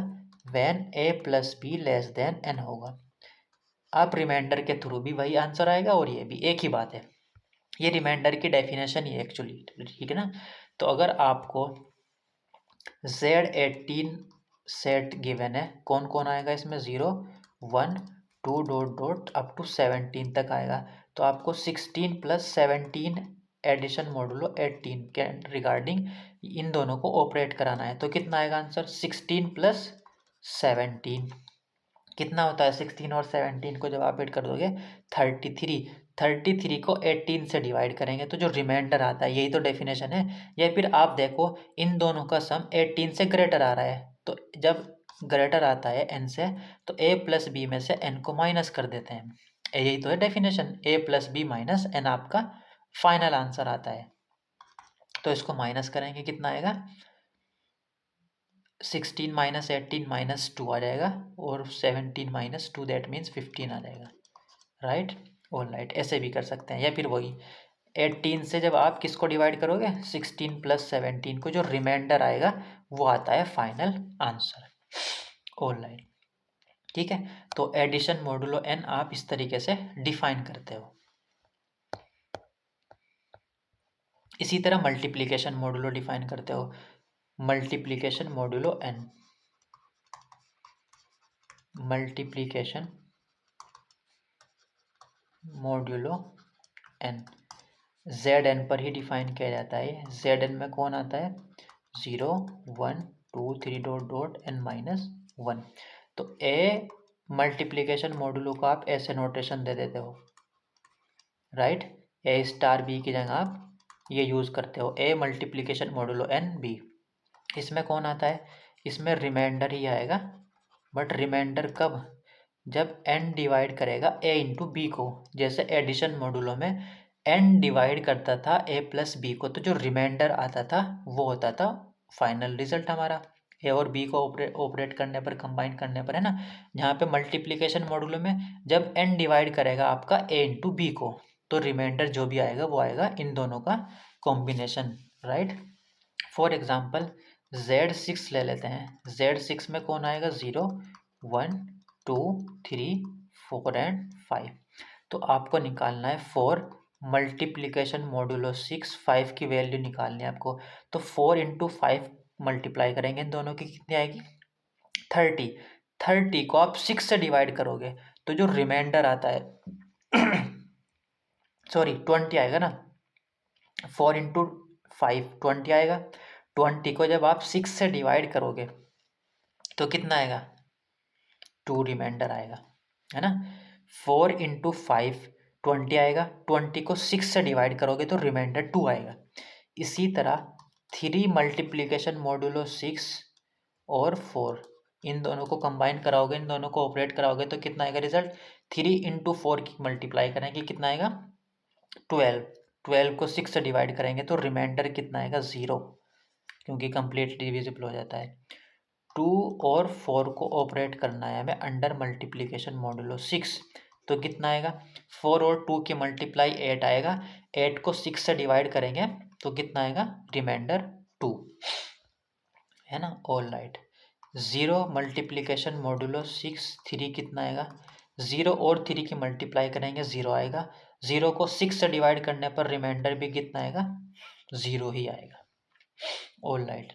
Speaker 1: when a + b less than n होगा। आप रिमाइंडर के थ्रू भी वही आंसर आएगा और ये भी एक ही बात है। ये रिमाइंडर की डेफिनेशन ही है एक्चुअली, ठीक है ना। तो अगर आपको Z18 सेट गिवन है, कौन कौन आएगा इसमें, 0 1 2 डॉट डॉट अप टू 17 तक आएगा। तो आपको 16 + 17 एडिशन मोडुलो 18 के रिगार्डिंग इन दोनों को ऑपरेट कराना है। तो कितना आएगा आंसर, 16 + 17 कितना होता है, 16 और 17 को जब आप ऐड कर दोगे 33। 33 को 18 से डिवाइड करेंगे तो जो रिमाइंडर आता है, यही तो डेफिनेशन है। या फिर आप देखो इन दोनों का सम 18 से ग्रेटर आ रहा है, तो जब ग्रेटर आता है n से तो a + b में से n को माइनस कर देते हैं। यही तो है डेफिनेशन, a + b - n आपका फाइनल आंसर आता है। तो इसको माइनस करेंगे कितना आएगा, 16 - 18 - 2 आ जाएगा, और 17 - 2 दैट मीन्स 15 आ जाएगा, राइट। ऑल राइट, ऐसे भी कर सकते हैं। या फिर वही 18 से जब आप किसको डिवाइड करोगे, 16 + 17 को, जो रिमाइंडर आएगा वो आता है फाइनल आंसर। ऑल राइट, ठीक है, तो एडिशन मॉडुलो n आप इस तरीके से डिफाइन करते हो। इसी तरह मल्टीप्लिकेशन मॉडुलो डिफाइन करते हो, multiplication modulo n, multiplication modulo n Z N पर ही डिफाइन किया जाता है। जेड एन में कौन आता है, 0 1 2 3 डॉट डॉट n माइनस 1। तो ए मल्टीप्लिकेशन मॉडुलो को आप ऐसे नोटेशन दे देते हो, राइट, ए स्टार बी की जगह आप ये यूज़ करते हो, ए मल्टीप्लिकेशन मॉडुलो एन बी। इसमें कौन आता है, इसमें रिमाइंडर ही आएगा, बट रिमाइंडर कब, जब n डिवाइड करेगा a इंटू बी को। जैसे एडिशन मॉडुलो में n डिवाइड करता था a प्लस बी को, तो जो रिमाइंडर आता था वो होता था फाइनल रिजल्ट हमारा, a और b को ऑपरेट करने पर, कंबाइन करने पर, है ना। यहाँ पे मल्टीप्लिकेशन मॉडुलो में जब n डिवाइड करेगा आपका a इंटू बी को, तो रिमाइंडर जो भी आएगा वो आएगा इन दोनों का combination, right. For example Z6 ले लेते हैं, Z6 में कौन आएगा, 0 1 2 3 4 एंड 5। तो आपको निकालना है 4 मल्टीप्लिकेशन मॉडुलो 6, 5 की वैल्यू निकालनी है आपको। तो 4 इंटू 5 मल्टीप्लाई करेंगे इन दोनों की, कितनी आएगी, 30। 30 को आप 6 से डिवाइड करोगे तो जो रिमाइंडर आता है सॉरी 20 आएगा ना, 4 इंटू 5 20 आएगा। 20 को जब आप 6 से डिवाइड करोगे तो कितना आएगा, 2 रिमाइंडर आएगा, है ना। 4 इंटू 5 20 आएगा, 20 को 6 से डिवाइड करोगे तो रिमाइंडर 2 आएगा। इसी तरह 3 मल्टीप्लिकेशन मॉडुलो 6 और 4, इन दोनों को कंबाइन कराओगे, इन दोनों को ऑपरेट कराओगे तो कितना आएगा रिजल्ट, 3 इंटू 4 की मल्टीप्लाई करेंगे कितना आएगा, 12। 12 को 6 से डिवाइड करेंगे तो रिमाइंडर कितना आएगा, 0, क्योंकि कंप्लीट डिविजिबल हो जाता है। 2 और 4 को ऑपरेट करना है हमें अंडर मल्टीप्लिकेशन मॉडुलो 6, तो कितना आएगा, 4 और 2 की मल्टीप्लाई 8 आएगा, 8 को 6 से डिवाइड करेंगे तो कितना आएगा, रिमाइंडर 2, है ना। ऑल राइट, 0 मल्टीप्लिकेशन मॉडुलो 6 3 कितना आएगा, 0 और 3 की मल्टीप्लाई करेंगे 0 आएगा, 0 को 6 से डिवाइड करने पर रिमाइंडर भी कितना आएगा, 0 ही आएगा। ऑल राइट,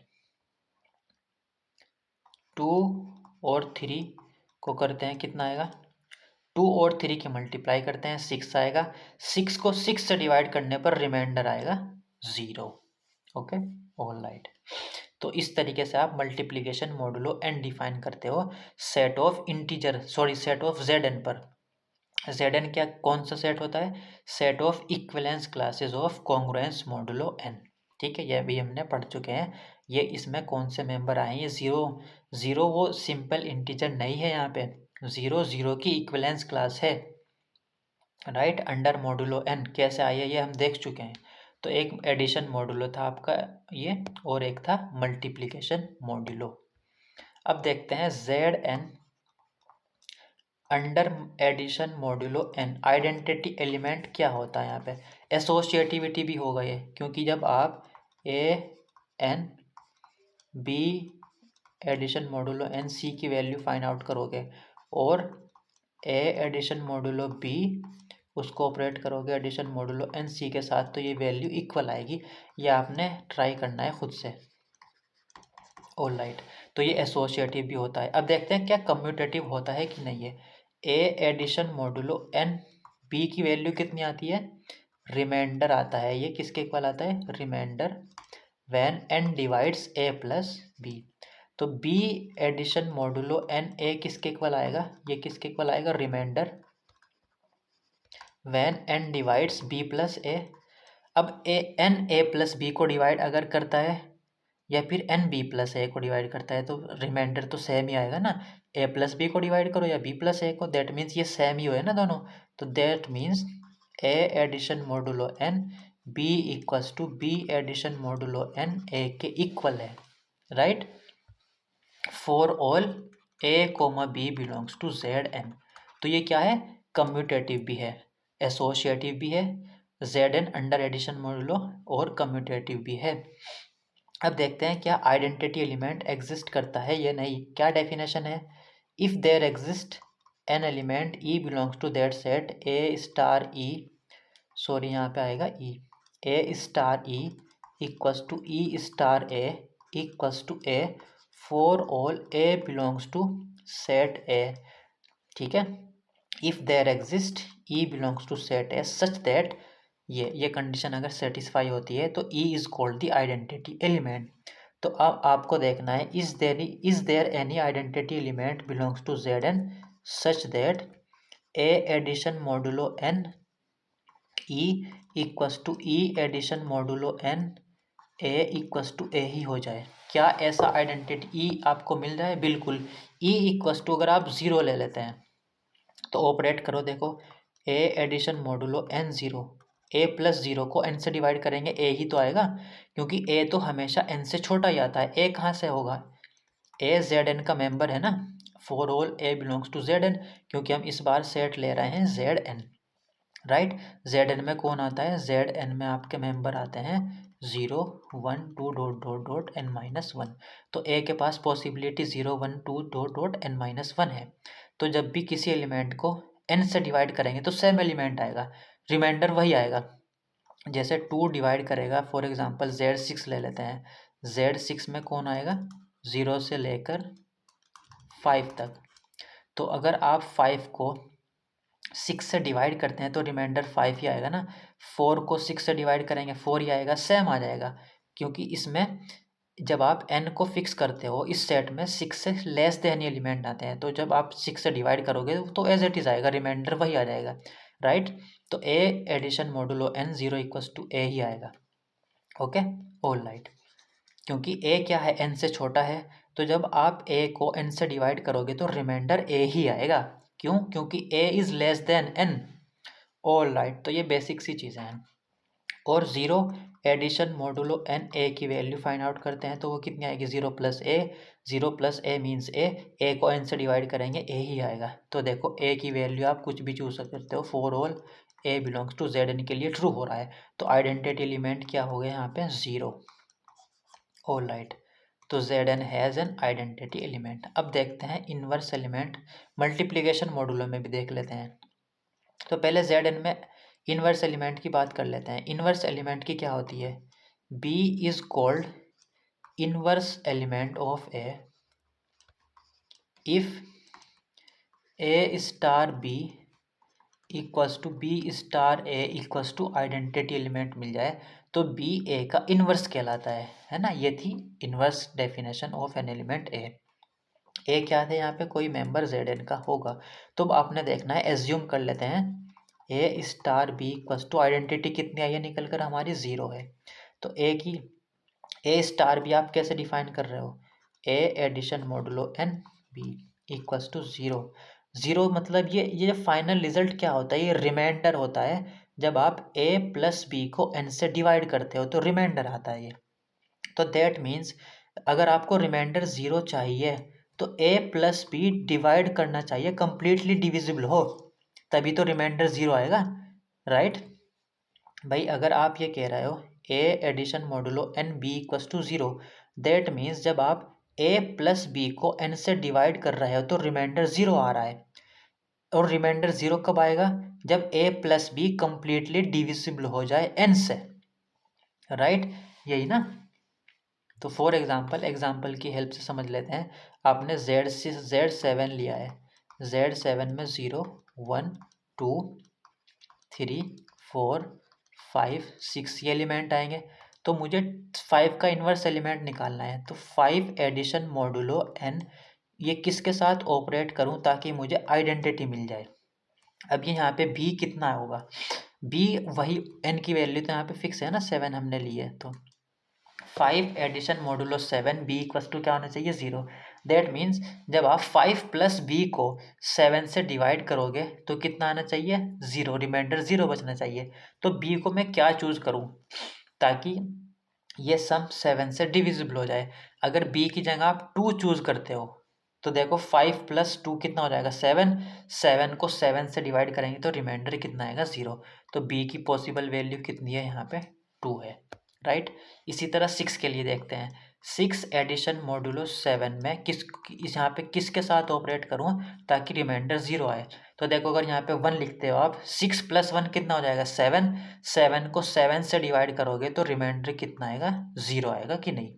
Speaker 1: 2 और 3 को करते हैं, कितना आएगा, 2 और 3 की मल्टीप्लाई करते हैं 6 आएगा, 6 को 6 से डिवाइड करने पर रिमाइंडर आएगा 0। Okay, all right. तो इस तरीके से आप मल्टीप्लिकेशन मॉडुलो n डिफाइन करते हो set of integer, sorry set of Zn पर। Zn क्या, कौन सा सेट होता है, set of equivalence classes of congruence modulo n। ठीक है, यह भी हमने पढ़ चुके हैं। ये इसमें कौन से मेंबर आए हैं, ये 0 वो सिंपल इंटीजर नहीं है, यहाँ पे 0 की इक्विवेलेंस क्लास है, राइट, अंडर मॉडुलो n। कैसे आई है ये हम देख चुके हैं। तो एक एडिशन मॉडुलो था आपका ये, और एक था मल्टीप्लिकेशन मॉडुलो। अब देखते हैं Zn under addition modulo n identity element क्या होता है। यहाँ पे एसोसिएटिविटी भी होगा ये, क्योंकि जब आप a n b addition modulo n c की वैल्यू फाइंड आउट करोगे और a एडिशन मॉडुलो b उसको ऑपरेट करोगे एडिशन मॉडुलो n c के साथ, तो ये वैल्यू इक्वल आएगी। ये आपने ट्राई करना है खुद से। ऑल राइट, तो ये एसोसिएटिव भी होता है। अब देखते हैं क्या कम्यूटेटिव होता है कि नहीं है। A addition modulo n b की वैल्यू कितनी आती है, रिमाइंडर आता है, ये किसके इक्वल आता है, remainder when n divides a plus b। तो b addition modulo n a किसके इक्वल आएगा, ये किसके इक्वल आएगा, remainder when n divides b plus a। अब n a प्लस b को डिवाइड अगर करता है या फिर एन बी प्लस ए को डिवाइड करता है तो रिमाइंडर तो सेम ही आएगा ना। ए प्लस बी को डिवाइड करो या बी प्लस ए को, दैट मीन्स ये सेम ही हुए ना दोनों। तो that means A addition modulo N B equals to B addition modulo N A के इक्वल है, right, for all A comma B belongs to Z N. तो ये क्या है, कम्यूटेटिव भी है, एसोसिएटिव भी है, Z N under addition modulo, और कम्यूटेटिव भी है। अब देखते हैं क्या आइडेंटिटी एलिमेंट एग्जिस्ट करता है या नहीं। क्या डेफिनेशन है, if there exist an element E belongs to that set A star E, sorry यहाँ पे आएगा A star E equals to E star A equals to A for all A belongs to set A, ठीक है। If there exist E belongs to set A such that, ये condition अगर satisfy होती है तो E is called the identity element. तो अब आपको देखना है is there any identity element belongs to Z N such that A addition modulo N E equals to E addition modulo N A equals to A ही हो जाए। क्या ऐसा आइडेंटिटी ई आपको मिल जाए? बिल्कुल। ई इक्वल्स टू अगर आप ज़ीरो ले लेते हैं तो ऑपरेट करो, देखो ए एडिशन मॉडुलो एन ज़ीरो, ए प्लस ज़ीरो को एन से डिवाइड करेंगे ए ही तो आएगा, क्योंकि ए तो हमेशा एन से छोटा ही आता है। ए कहाँ से होगा? ए जेड एन का मेंबर है ना, for all A belongs to Z N, क्योंकि हम इस बार सेट ले रहे हैं Z N, right. Z N में कौन आता है? जेड एन में आपके मेंबर आते हैं 0 1 2 dot dot dot N minus one. तो ए के पास possibility 0 1 2 dot dot N minus one है। तो जब भी किसी एलिमेंट को एन से डिवाइड करेंगे तो सेम एलिमेंट आएगा, रिमाइंडर वही आएगा। जैसे 2 डिवाइड करेगा, फॉर एग्जांपल Z6 ले लेते हैं, Z6 में कौन आएगा? 0 से लेकर 5 तक। तो अगर आप 5 को 6 से डिवाइड करते हैं तो रिमाइंडर 5 ही आएगा ना। 4 को 6 से डिवाइड करेंगे 4 ही आएगा, सेम आ जाएगा, क्योंकि इसमें जब आप n को फिक्स करते हो इस सेट में 6 से लेस देन एलिमेंट आते हैं, तो जब आप 6 से डिवाइड करोगे तो एज इट इज़ आएगा, रिमाइंडर वही आ जाएगा, राइट। तो A addition modulo n 0 equals to A ही आएगा, ओके, ऑल राइट। क्योंकि a क्या है? n से छोटा है, तो जब आप a को n से डिवाइड करोगे तो रिमाइंडर a ही आएगा। क्यों? क्योंकि a is less than n, all right. तो ये बेसिक सी चीज़ें हैं। और zero addition modulo n a की वैल्यू फाइंड आउट करते हैं तो वो कितनी आएगी? 0 plus a, 0 plus a means a को n से डिवाइड करेंगे a ही आएगा। तो देखो a की वैल्यू आप कुछ भी चूज करते हो, for all a belongs to Z N के लिए ट्रू हो रहा है। तो आइडेंटिटी एलिमेंट क्या हो गया यहाँ पे? 0, ऑल राइट। तो Z N has an identity element. अब देखते हैं इनवर्स एलिमेंट, मल्टीप्लिकेशन मॉडुलो में भी देख लेते हैं। तो पहले जेड एन में इनवर्स एलिमेंट की बात कर लेते हैं। इनवर्स एलिमेंट की क्या होती है? B is called inverse element of A if A star B equals to B star A equals to identity element मिल जाए तो बी ए का इनवर्स कहलाता है ना। ये थी inverse definition of an element A. A क्या थे यहाँ पे? कोई मेंबर जेड एन का होगा। तो अब आपने देखना है, एज्यूम कर लेते हैं A star B equals to identity कितनी आई है निकल कर? हमारी 0 है। तो ए की ए स्टार बी आप कैसे डिफाइन कर रहे हो? A addition modulo N B equals to 0। 0 मतलब ये फाइनल रिजल्ट क्या होता है? ये रिमाइंडर होता है। जब आप ए प्लस बी को एन से डिवाइड करते हो तो रिमाइंडर आता है ये। तो दैट मीन्स अगर आपको रिमाइंडर 0 चाहिए तो ए प्लस बी डिवाइड करना चाहिए, कंप्लीटली डिविजिबल हो, तभी तो रिमाइंडर 0 आएगा, राइट। भाई अगर आप ये कह रहे हो A addition modulo N B equals to 0, that means जब आप ए प्लस बी को एन से डिवाइड कर रहे हो तो रिमाइंडर 0 आ रहा है। और रिमाइंडर 0 कब आएगा? जब ए प्लस बी कंप्लीटली डिविजिबल हो जाए एन से, राइट, यही ना। तो फॉर एग्जाम्पल की हेल्प से समझ लेते हैं। आपने Z7 लिया है, Z7 में 0 1 2 3 4 5 6 ये एलिमेंट आएंगे। तो मुझे 5 का इन्वर्स एलिमेंट निकालना है। तो 5 एडिशन मॉडुलो n, ये किसके साथ ऑपरेट करूं ताकि मुझे आइडेंटिटी मिल जाए? अब ये यहाँ पे b कितना होगा? b वही n की वैल्यू तो यहाँ पे फिक्स है ना, 7 हमने ली है। तो 5 addition modulo 7 b equals to क्या होना चाहिए? 0। दैट मीन्स जब आप 5 प्लस बी को 7 से डिवाइड करोगे तो कितना आना चाहिए? 0, रिमाइंडर 0 बचना चाहिए। तो बी को मैं क्या चूज करूं ताकि ये सम 7 से डिविजिबल हो जाए? अगर बी की जगह आप 2 चूज करते हो तो देखो 5 प्लस 2 कितना हो जाएगा? 7। 7 को 7 से डिवाइड करेंगे तो रिमाइंडर कितना आएगा? 0। तो बी की पॉसिबल वैल्यू कितनी है यहाँ पे? 2 है, राइट। इसी तरह 6 के लिए देखते हैं। 6 एडिशन मॉड्यूलो 7 में यहाँ पे किसके साथ ऑपरेट करूँ ताकि रिमाइंडर 0 आए। तो देखो अगर यहाँ पे 1 लिखते हो आप, 6 + 1 कितना हो जाएगा 7, 7 को 7 से डिवाइड करोगे तो रिमाइंडर कितना आएगा 0 आएगा कि नहीं,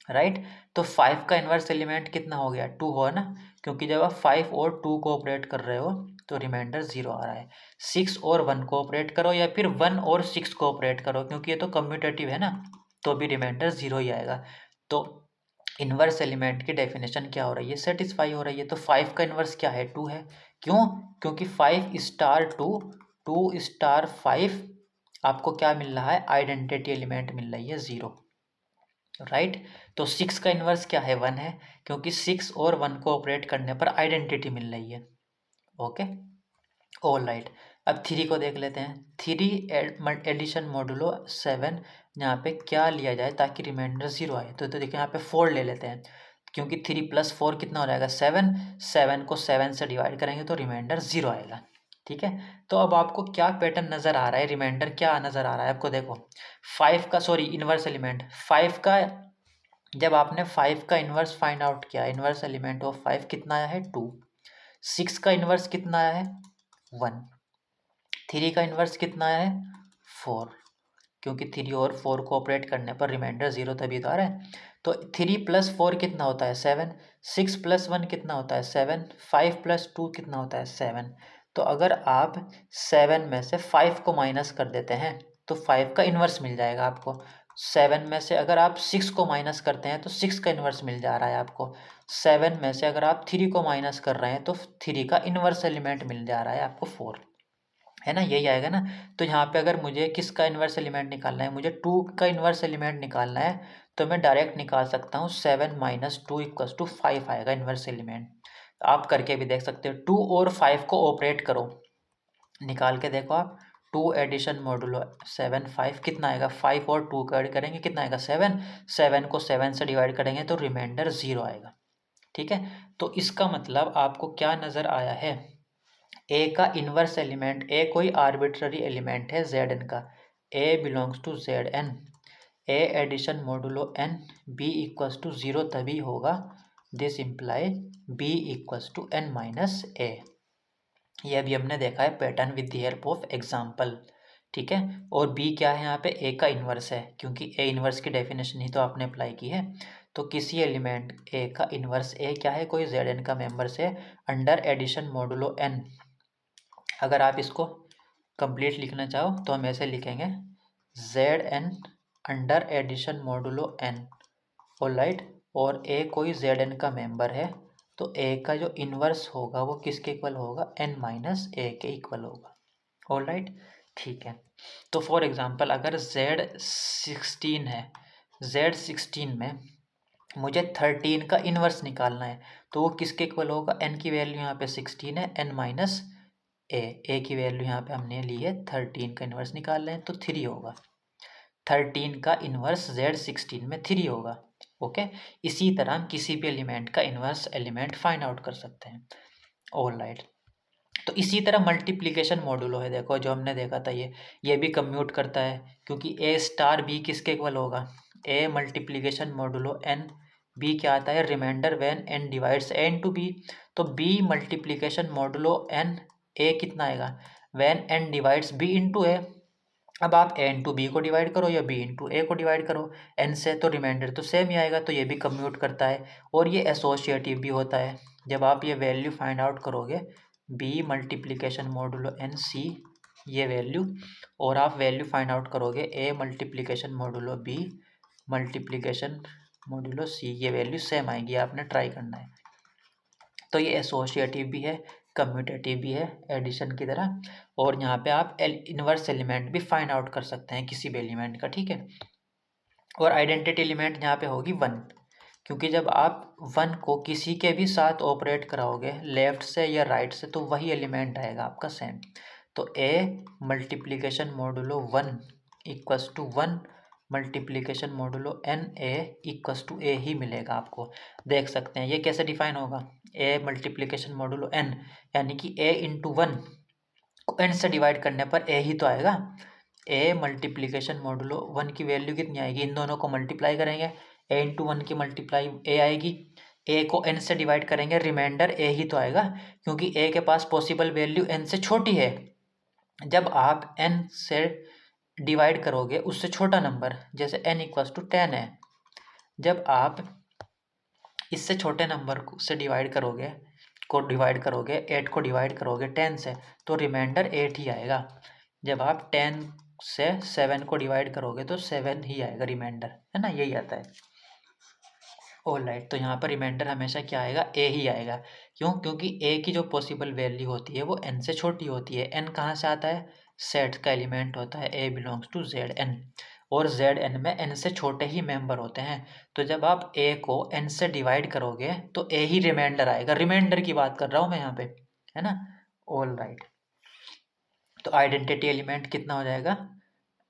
Speaker 1: राइट। तो 5 का इन्वर्स एलिमेंट कितना हो गया 2 हो ना, क्योंकि जब आप 5 और 2 को ऑपरेट कर रहे हो तो रिमाइंडर 0 आ रहा है। 6 और 1 को ऑपरेट करो या फिर 1 और 6 को ऑपरेट करो, क्योंकि ये तो कम्यूटेटिव है ना, तो भी रिमाइंडर 0 ही आएगा। तो इन्वर्स एलिमेंट की डेफिनेशन क्या हो रही है, सेटिस्फाई हो रही है। तो 5 का इन्वर्स क्या है 2 है, क्यों, क्योंकि 5*2 2*5 आपको क्या मिल रहा है, आइडेंटिटी एलिमेंट मिल रही है 0, राइट। तो 6 का इन्वर्स क्या है 1 है, क्योंकि 6 और 1 को ऑपरेट करने पर आइडेंटिटी मिल रही है। Okay, all right. अब 3 को देख लेते हैं। 3 एडिशन मॉडुलो 7 यहाँ पे क्या लिया जाए ताकि रिमाइंडर 0 आए। तो देखिए यहाँ पे 4 ले लेते हैं, क्योंकि 3 + 4 कितना हो जाएगा 7, 7 को 7 से डिवाइड करेंगे तो रिमाइंडर 0 आएगा। ठीक है, तो अब आपको क्या पैटर्न नज़र आ रहा है, रिमाइंडर क्या नज़र आ रहा है आपको, देखो 5 का, सॉरी इन्वर्स एलिमेंट 5 का, जब आपने 5 का इन्वर्स फाइंड आउट किया, इन्वर्स एलिमेंट ऑफ 5 कितना आया है 2, 6 का इन्वर्स कितना आया है 1, 3 का इन्वर्स कितना आया है 4, क्योंकि 3 और 4 को ऑपरेट करने पर रिमाइंडर 0 तभी तो आ रहा है। तो 3 + 4 कितना होता है 7, 6 + 1 कितना होता है 7, 5 + 2 कितना होता है 7। तो अगर आप 7 में से 5 को माइनस कर देते हैं तो 5 का इन्वर्स मिल जाएगा आपको। 7 में से अगर आप 6 को माइनस करते हैं तो 6 का इन्वर्स मिल जा रहा है आपको। 7 में से अगर आप 3 को माइनस कर रहे हैं तो 3 का इन्वर्स एलिमेंट मिल जा रहा है आपको 4, है ना, यही आएगा ना। तो यहाँ पे अगर मुझे किसका इन्वर्स एलिमेंट निकालना है, मुझे 2 का इन्वर्स एलिमेंट निकालना है, तो मैं डायरेक्ट निकाल सकता हूँ 7 - 2 = 5 आएगा इन्वर्स एलिमेंट। आप करके भी देख सकते हो, 2 और 5 को ऑपरेट करो, निकाल के देखो आप। 2 एडिशन मॉडुलो 7 5 कितना आएगा, 5 और 2 का ऐड करेंगे कितना आएगा 7, 7 को 7 से डिवाइड करेंगे तो रिमाइंडर 0 आएगा। ठीक है, तो इसका मतलब आपको क्या नज़र आया है, ए का इन्वर्स एलिमेंट, ए कोई आर्बिट्ररी एलिमेंट है Zn का, A belongs to Zn, A addition modulo n, b = 0 तभी होगा, this imply b = n - a। ये अभी हमने देखा है pattern with the help of example. ठीक है, और b क्या है यहाँ पे, a का इन्वर्स है, क्योंकि a इन्वर्स की डेफिनेशन ही तो आपने अप्लाई की है। तो किसी एलिमेंट a का इन्वर्स, a क्या है, कोई Zn का मेंबर से, अंडर एडिशन मॉडुलो n। अगर आप इसको कंप्लीट लिखना चाहो तो हम ऐसे लिखेंगे Zn under addition modulo n, all right. और a कोई Zn का मेंबर है, तो a का जो इन्वर्स होगा वो किसके इक्वल होगा, n - a के इक्वल होगा, ऑल राइट। ठीक है, तो फॉर एग्जांपल अगर Z16 है, Z16 में मुझे 13 का इन्वर्स निकालना है, तो वो किसके इक्वल होगा, n की वैल्यू यहाँ पे 16 है, n - a की वैल्यू यहाँ पे हमने ली है 13 का इन्वर्स निकाल रहे हैं तो 3 होगा, 13 का इन्वर्स Z16 में 3 होगा। ओके, इसी तरह हम किसी भी एलिमेंट का इन्वर्स एलिमेंट फाइंड आउट कर सकते हैं, ऑल राइट। तो इसी तरह मल्टीप्लिकेशन मॉडुलो है, देखो जो हमने देखा था ये भी कम्यूट करता है, क्योंकि a*b किसके इक्वल होगा, a multiplication modulo n, b क्या आता है, remainder when n divides a into b। तो b multiplication modulo n, a कितना आएगा, when n divides b into a। अब आप a इंटू बी को डिवाइड करो या b इंटू ए को डिवाइड करो n से, तो रिमाइंडर तो सेम ही आएगा, तो ये भी कम्यूट करता है। और ये एसोसिएटिव भी होता है, जब आप ये वैल्यू फाइंड आउट करोगे b multiplication modulo n c, ये वैल्यू, और आप वैल्यू फाइंड आउट करोगे a multiplication modulo b multiplication modulo c, ये वैल्यू सेम आएगी, आपने ट्राई करना है। तो ये एसोसिएटिव भी है, कम्यूटेटिव भी है एडिशन की तरह, और यहाँ पे आप इन्वर्स एलिमेंट भी फाइंड आउट कर सकते हैं किसी भी एलिमेंट का, ठीक है। और आइडेंटिटी एलिमेंट यहाँ पे होगी 1, क्योंकि जब आप 1 को किसी के भी साथ ऑपरेट कराओगे लेफ्ट से या राइट से तो वही एलिमेंट आएगा आपका सेम। तो a multiplication modulo 1 = 1 multiplication modulo n a = a ही मिलेगा आपको, देख सकते हैं। ये कैसे डिफाइन होगा, a मल्टीप्लिकेशन मॉडुलो n, यानी कि a इंटू 1 को n से डिवाइड करने पर a ही तो आएगा। a मल्टीप्लिकेशन मॉडुलो 1 की वैल्यू कितनी आएगी, इन दोनों को मल्टीप्लाई करेंगे, ए इंटू वन की मल्टीप्लाई ए आएगी, ए को एन से डिवाइड करेंगे, रिमाइंडर ए ही तो आएगा, क्योंकि ए के पास पॉसिबल वैल्यू एन से छोटी है। जब आप एन से डिवाइड करोगे उससे छोटा नंबर, जैसे एन इक्वल्स टू 10 है, जब आप इससे छोटे नंबर से डिवाइड करोगे 8 को डिवाइड करोगे 10 से, तो रिमाइंडर 8 ही आएगा। जब आप 10 से 7 को डिवाइड करोगे तो 7 ही आएगा रिमाइंडर, है ना, यही आता है। ऑलराइट, तो यहाँ पर रिमाइंडर हमेशा क्या आएगा, ए ही आएगा। क्यों? क्योंकि ए की जो पॉसिबल वैल्यू होती है वो एन से छोटी होती है। एन कहाँ से आता है? सेट का एलिमेंट होता है, ए बिलोंग्स टू जेड एन, और जेड एन में एन से छोटे ही मेंबर होते हैं। तो जब आप ए को एन से डिवाइड करोगे तो ए ही रिमाइंडर आएगा। रिमाइंडर की बात कर रहा हूँ मैं यहाँ पे, है ना। ऑलराइट, तो आइडेंटिटी एलिमेंट कितना हो जाएगा?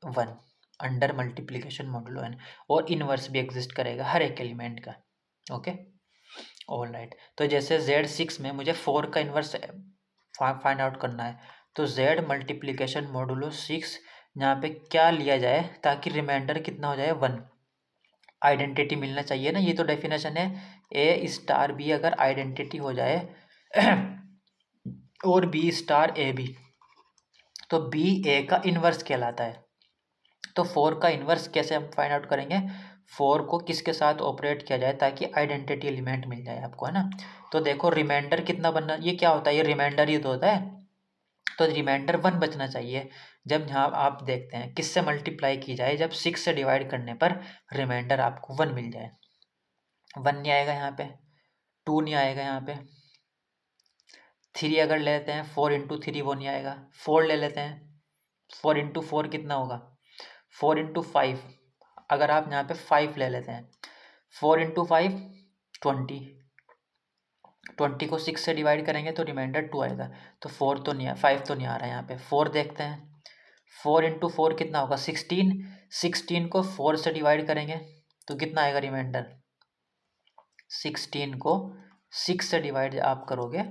Speaker 1: 1 अंडर मल्टीप्लीकेशन मॉडुलो एन, और इनवर्स भी एग्जिस्ट करेगा हर एक एलिमेंट का। ओके, ऑलराइट, तो जैसे Z6 में मुझे 4 का इन्वर्स फाइंड आउट करना है, तो Z मल्टीप्लीकेशन मॉडुलो 6 यहाँ पे क्या लिया जाए ताकि रिमाइंडर कितना हो जाए? 1। आइडेंटिटी मिलना चाहिए ना, ये तो डेफिनेशन है। A स्टार B अगर आइडेंटिटी हो जाए और B स्टार ए बी, तो B A का इन्वर्स कहलाता है। तो 4 का इन्वर्स कैसे हम फाइंड आउट करेंगे? 4 को किसके साथ ऑपरेट किया जाए ताकि आइडेंटिटी एलिमेंट मिल जाए आपको, है ना। तो देखो रिमाइंडर कितना बनना, ये क्या होता है? ये रिमाइंडर ही तो होता है, तो रिमाइंडर 1 बचना चाहिए। जब यहाँ आप देखते हैं किससे मल्टीप्लाई की जाए, जब 6 से डिवाइड करने पर रिमाइंडर आपको 1 मिल जाए। 1 नहीं आएगा यहाँ पे, 2 नहीं आएगा यहाँ पे, 3 अगर लेते हैं 4 इंटू 3 वो नहीं आएगा, 4 ले लेते हैं, 4 इंटू 4 कितना होगा? 4 इंटू 5, अगर आप यहाँ पे 5 ले लेते हैं, 4 इंटू 5 20, 20 को 6 से डिवाइड करेंगे तो रिमाइंडर 2 आएगा। तो 4 तो नहीं, 5 तो नहीं आ रहा है यहाँ पे। 4 देखते हैं, 4 इंटू 4 कितना होगा? 16, 16 को 4 से डिवाइड करेंगे तो कितना आएगा रिमाइंडर? 16 को 6 से डिवाइड आप करोगे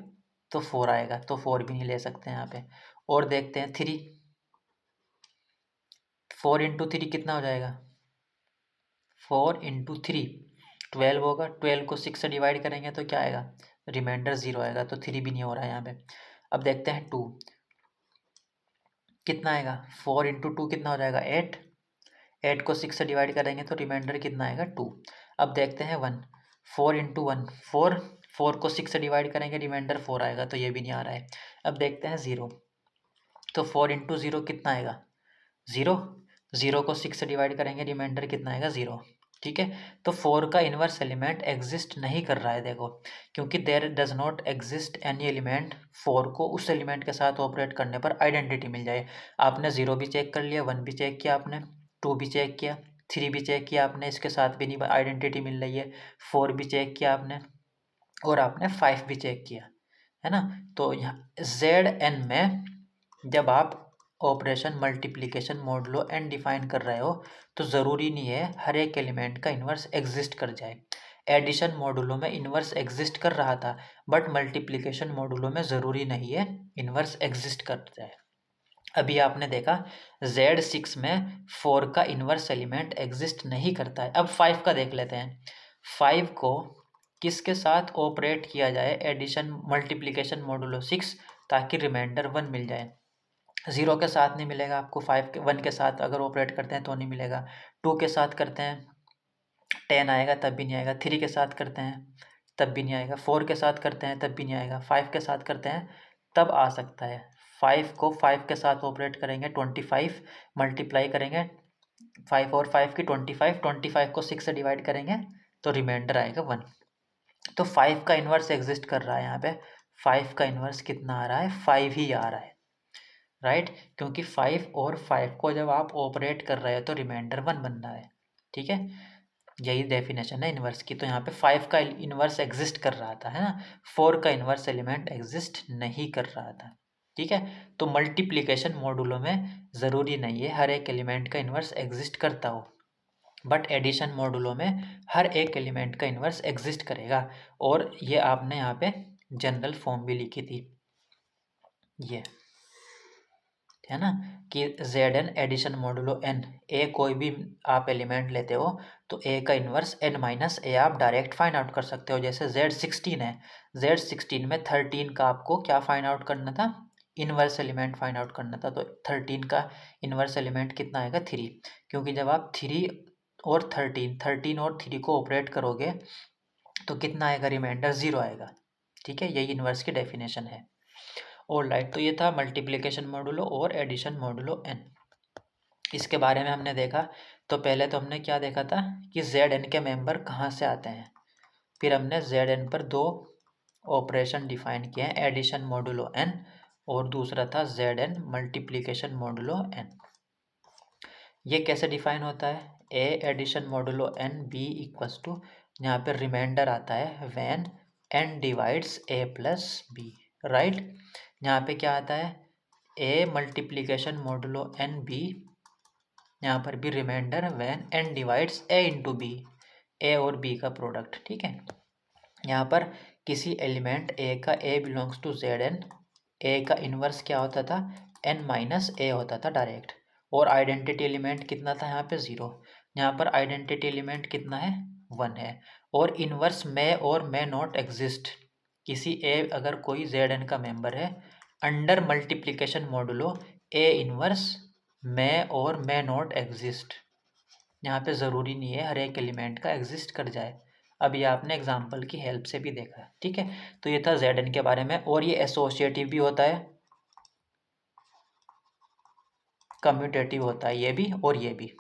Speaker 1: तो 4 आएगा, तो 4 भी नहीं ले सकते हैं यहाँ पे। और देखते हैं 3, 4 इंटू 3 कितना हो जाएगा? 4 इंटू 3 12 होगा, 12 को 6 से डिवाइड करेंगे तो क्या आएगा? रिमाइंडर 0 आएगा, तो 3 भी नहीं हो रहा है यहाँ पे। अब देखते हैं 2 कितना आएगा? 4 इंटू 2 कितना हो जाएगा? 8, 8 को 6 से डिवाइड करेंगे तो रिमाइंडर कितना आएगा? 2। अब देखते हैं 1, 4 इंटू 1 4, 4 को 6 से डिवाइड करेंगे रिमाइंडर 4 आएगा, तो ये भी नहीं आ रहा है। अब देखते हैं 0, तो 4 इंटू 0 कितना आएगा? 0, 0 को 6 से डिवाइड करेंगे रिमाइंडर कितना आएगा? 0। ठीक है, तो 4 का इन्वर्स एलिमेंट एग्जिस्ट नहीं कर रहा है, देखो, क्योंकि there does not exist any element 4 को उस एलिमेंट के साथ ऑपरेट करने पर आइडेंटिटी मिल जाए। आपने 0 भी चेक कर लिया, 1 भी चेक किया आपने, 2 भी चेक किया, 3 भी चेक किया आपने, इसके साथ भी नहीं आइडेंटिटी मिल रही है, 4 भी चेक किया आपने, और आपने 5 भी चेक किया, है ना। तो यहाँ ZN में जब आप operation multiplication modulo n define कर रहे हो तो ज़रूरी नहीं है हर एक एलिमेंट का इन्वर्स एग्जिस्ट कर जाए। एडिशन मॉडुलो में इन्वर्स एग्जिस्ट कर रहा था, बट मल्टीप्लिकेशन मॉडुलो में ज़रूरी नहीं है इन्वर्स एग्जिस्ट कर जाए। अभी आपने देखा Z6 में 4 का इन्वर्स एलिमेंट एग्जिस्ट नहीं करता है। अब 5 का देख लेते हैं। 5 को किसके साथ ऑपरेट किया जाए एडिशन मल्टीप्लिकेशन मॉडुलो 6 ताकि रिमाइंडर 1 मिल जाए? 0 के साथ नहीं मिलेगा आपको, 1 के साथ अगर ऑपरेट करते हैं तो नहीं मिलेगा, 2 के साथ करते हैं 10 आएगा तब भी नहीं आएगा, 3 के साथ करते हैं तब भी नहीं आएगा, 4 के साथ करते हैं तब भी नहीं आएगा, 5 के साथ करते हैं तब आ सकता है। 5 को 5 के साथ ऑपरेट करेंगे, 25 मल्टीप्लाई करेंगे 5 और 5 की 25, 25 को 6 से डिवाइड करेंगे तो रिमाइंडर आएगा 1। तो 5 का इन्वर्स एग्जिस्ट कर रहा है यहाँ पे। 5 का इन्वर्स कितना आ रहा है? 5 ही आ रहा है, राइट, क्योंकि 5 और 5 को जब आप ऑपरेट कर रहे हो तो रिमाइंडर 1 बन रहा है। ठीक है, यही डेफिनेशन है इन्वर्स की। तो यहाँ पे 5 का इन्वर्स एग्जिस्ट कर रहा था, है ना, 4 का इन्वर्स एलिमेंट एग्जिस्ट नहीं कर रहा था। ठीक है, तो मल्टीप्लिकेशन मॉडुलो में ज़रूरी नहीं है हर एक एलिमेंट का इन्वर्स एग्जिस्ट करता हो, बट एडिशन मॉडुलो में हर एक एलिमेंट का इन्वर्स एग्जिस्ट करेगा। और ये आपने यहाँ पे जनरल फॉर्म भी लिखी थी, ये, है ना, कि Z N addition modulo N, A कोई भी आप एलिमेंट लेते हो तो ए का इन्वर्स एन माइनस ए आप डायरेक्ट फाइंड आउट कर सकते हो। जैसे Z16 है, Z16 में 13 का आपको क्या फाइंड आउट करना था, इन्वर्स एलिमेंट फाइंड आउट करना था। तो 13 का इन्वर्स एलिमेंट कितना आएगा, 3, क्योंकि जब आप 3 और 13 और 3 को ऑपरेट करोगे तो कितना आएगा, रिमाइंडर 0 आएगा। ठीक है, यही इन्वर्स की डेफिनेशन है। ऑलराइट, तो ये था मल्टीप्लिकेशन मॉडुलो और एडिशन मॉडुलो एन। इसके बारे में हमने देखा, तो पहले तो हमने क्या देखा था कि जेड एन के मेंबर कहाँ से आते हैं। फिर हमने जेड एन पर 2 ऑपरेशन डिफाइन किए हैं, एडिशन मॉडुलो एन और दूसरा था Z N multiplication modulo N. ये कैसे डिफाइन होता है, A addition modulo N B equals to, यहाँ पर रिमाइंडर आता है when N divides A plus B, right. यहाँ पे क्या आता है, A multiplication modulo N B, यहाँ पर भी remainder when N divides A into B, A और बी का प्रोडक्ट। ठीक है, यहाँ पर किसी एलिमेंट ए का, A belongs to Z N, ए का इन्वर्स क्या होता था, एन माइनस ए होता था डायरेक्ट, और आइडेंटिटी एलिमेंट कितना था यहाँ पे 0। यहाँ पर आइडेंटिटी एलिमेंट कितना है, 1 है। और इन्वर्स में और में नॉट एग्जिस्ट, किसी ए अगर कोई जेड एन का मेंबर है under multiplication modulo A inverse में और में नॉट एग्जिस्ट, यहाँ पे ज़रूरी नहीं है हर एक एलिमेंट का एग्जिस्ट कर जाए। अब ये आपने एग्जाम्पल की हेल्प से भी देखा है। ठीक है, तो ये था जेड एन के बारे में। और ये एसोसिएटिव भी होता है, कम्यूटेटिव होता है, ये भी और ये भी।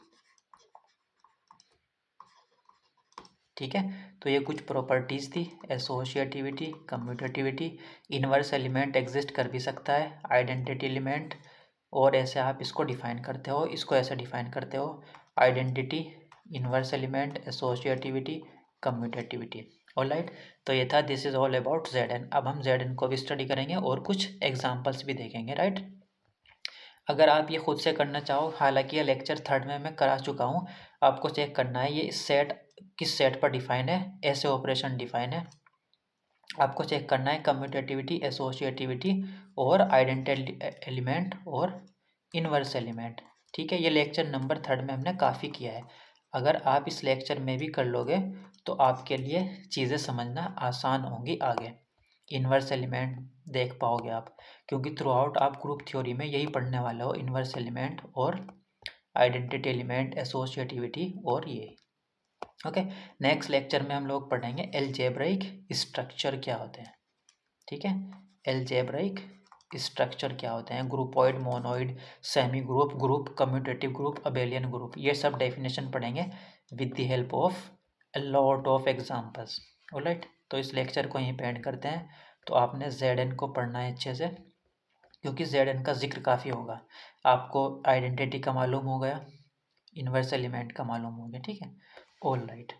Speaker 1: ठीक है, तो ये कुछ प्रॉपर्टीज़ थी, associativity, commutativity, inverse element exist कर भी सकता है, आइडेंटिटी एलिमेंट, और ऐसे आप इसको डिफाइन करते हो, इसको ऐसे डिफाइन करते हो, identity, inverse element, associativity, commutativity. All right, तो ये था, this is all about Z N. अब हम जेड एन को भी स्टडी करेंगे और कुछ एग्जाम्पल्स भी देखेंगे, राइट। अगर आप ये खुद से करना चाहो, हालांकि ये लेक्चर 3 में मैं करा चुका हूँ, आपको चेक करना है ये सेट किस सेट पर डिफाइन है, ऐसे ऑपरेशन डिफाइन है, आपको चेक करना है कम्यूटेटिविटी, एसोसिएटिविटी और आइडेंटिटी एलिमेंट और इन्वर्स एलिमेंट। ठीक है, ये लेक्चर नंबर 3 में हमने काफ़ी किया है। अगर आप इस लेक्चर में भी कर लोगे तो आपके लिए चीज़ें समझना आसान होंगी आगे, इन्वर्स एलिमेंट देख पाओगे आप, क्योंकि थ्रू आउट आप ग्रुप थ्योरी में यही पढ़ने वाले हो, इन्वर्स एलिमेंट और आइडेंटिटी एलिमेंट, एसोसिएटिविटी और ये। ओके, नेक्स्ट लेक्चर में हम लोग पढ़ेंगे एलजेब्राइक स्ट्रक्चर क्या होते हैं। ठीक है, एलजेब्राइक स्ट्रक्चर क्या होते हैं, groupoid, monoid, semi group, group, commutative group, abelian group, ये सब डेफिनेशन पढ़ेंगे with the help of a lot of examples. Alright, तो इस लेक्चर को यहीं पे एंड करते हैं। तो आपने जेड एन को पढ़ना है अच्छे से, क्योंकि जेड एन का जिक्र काफ़ी होगा। आपको आइडेंटिटी का मालूम हो गया, इन्वर्स एलिमेंट का मालूम हो गया। ठीक है, ऑल राइट।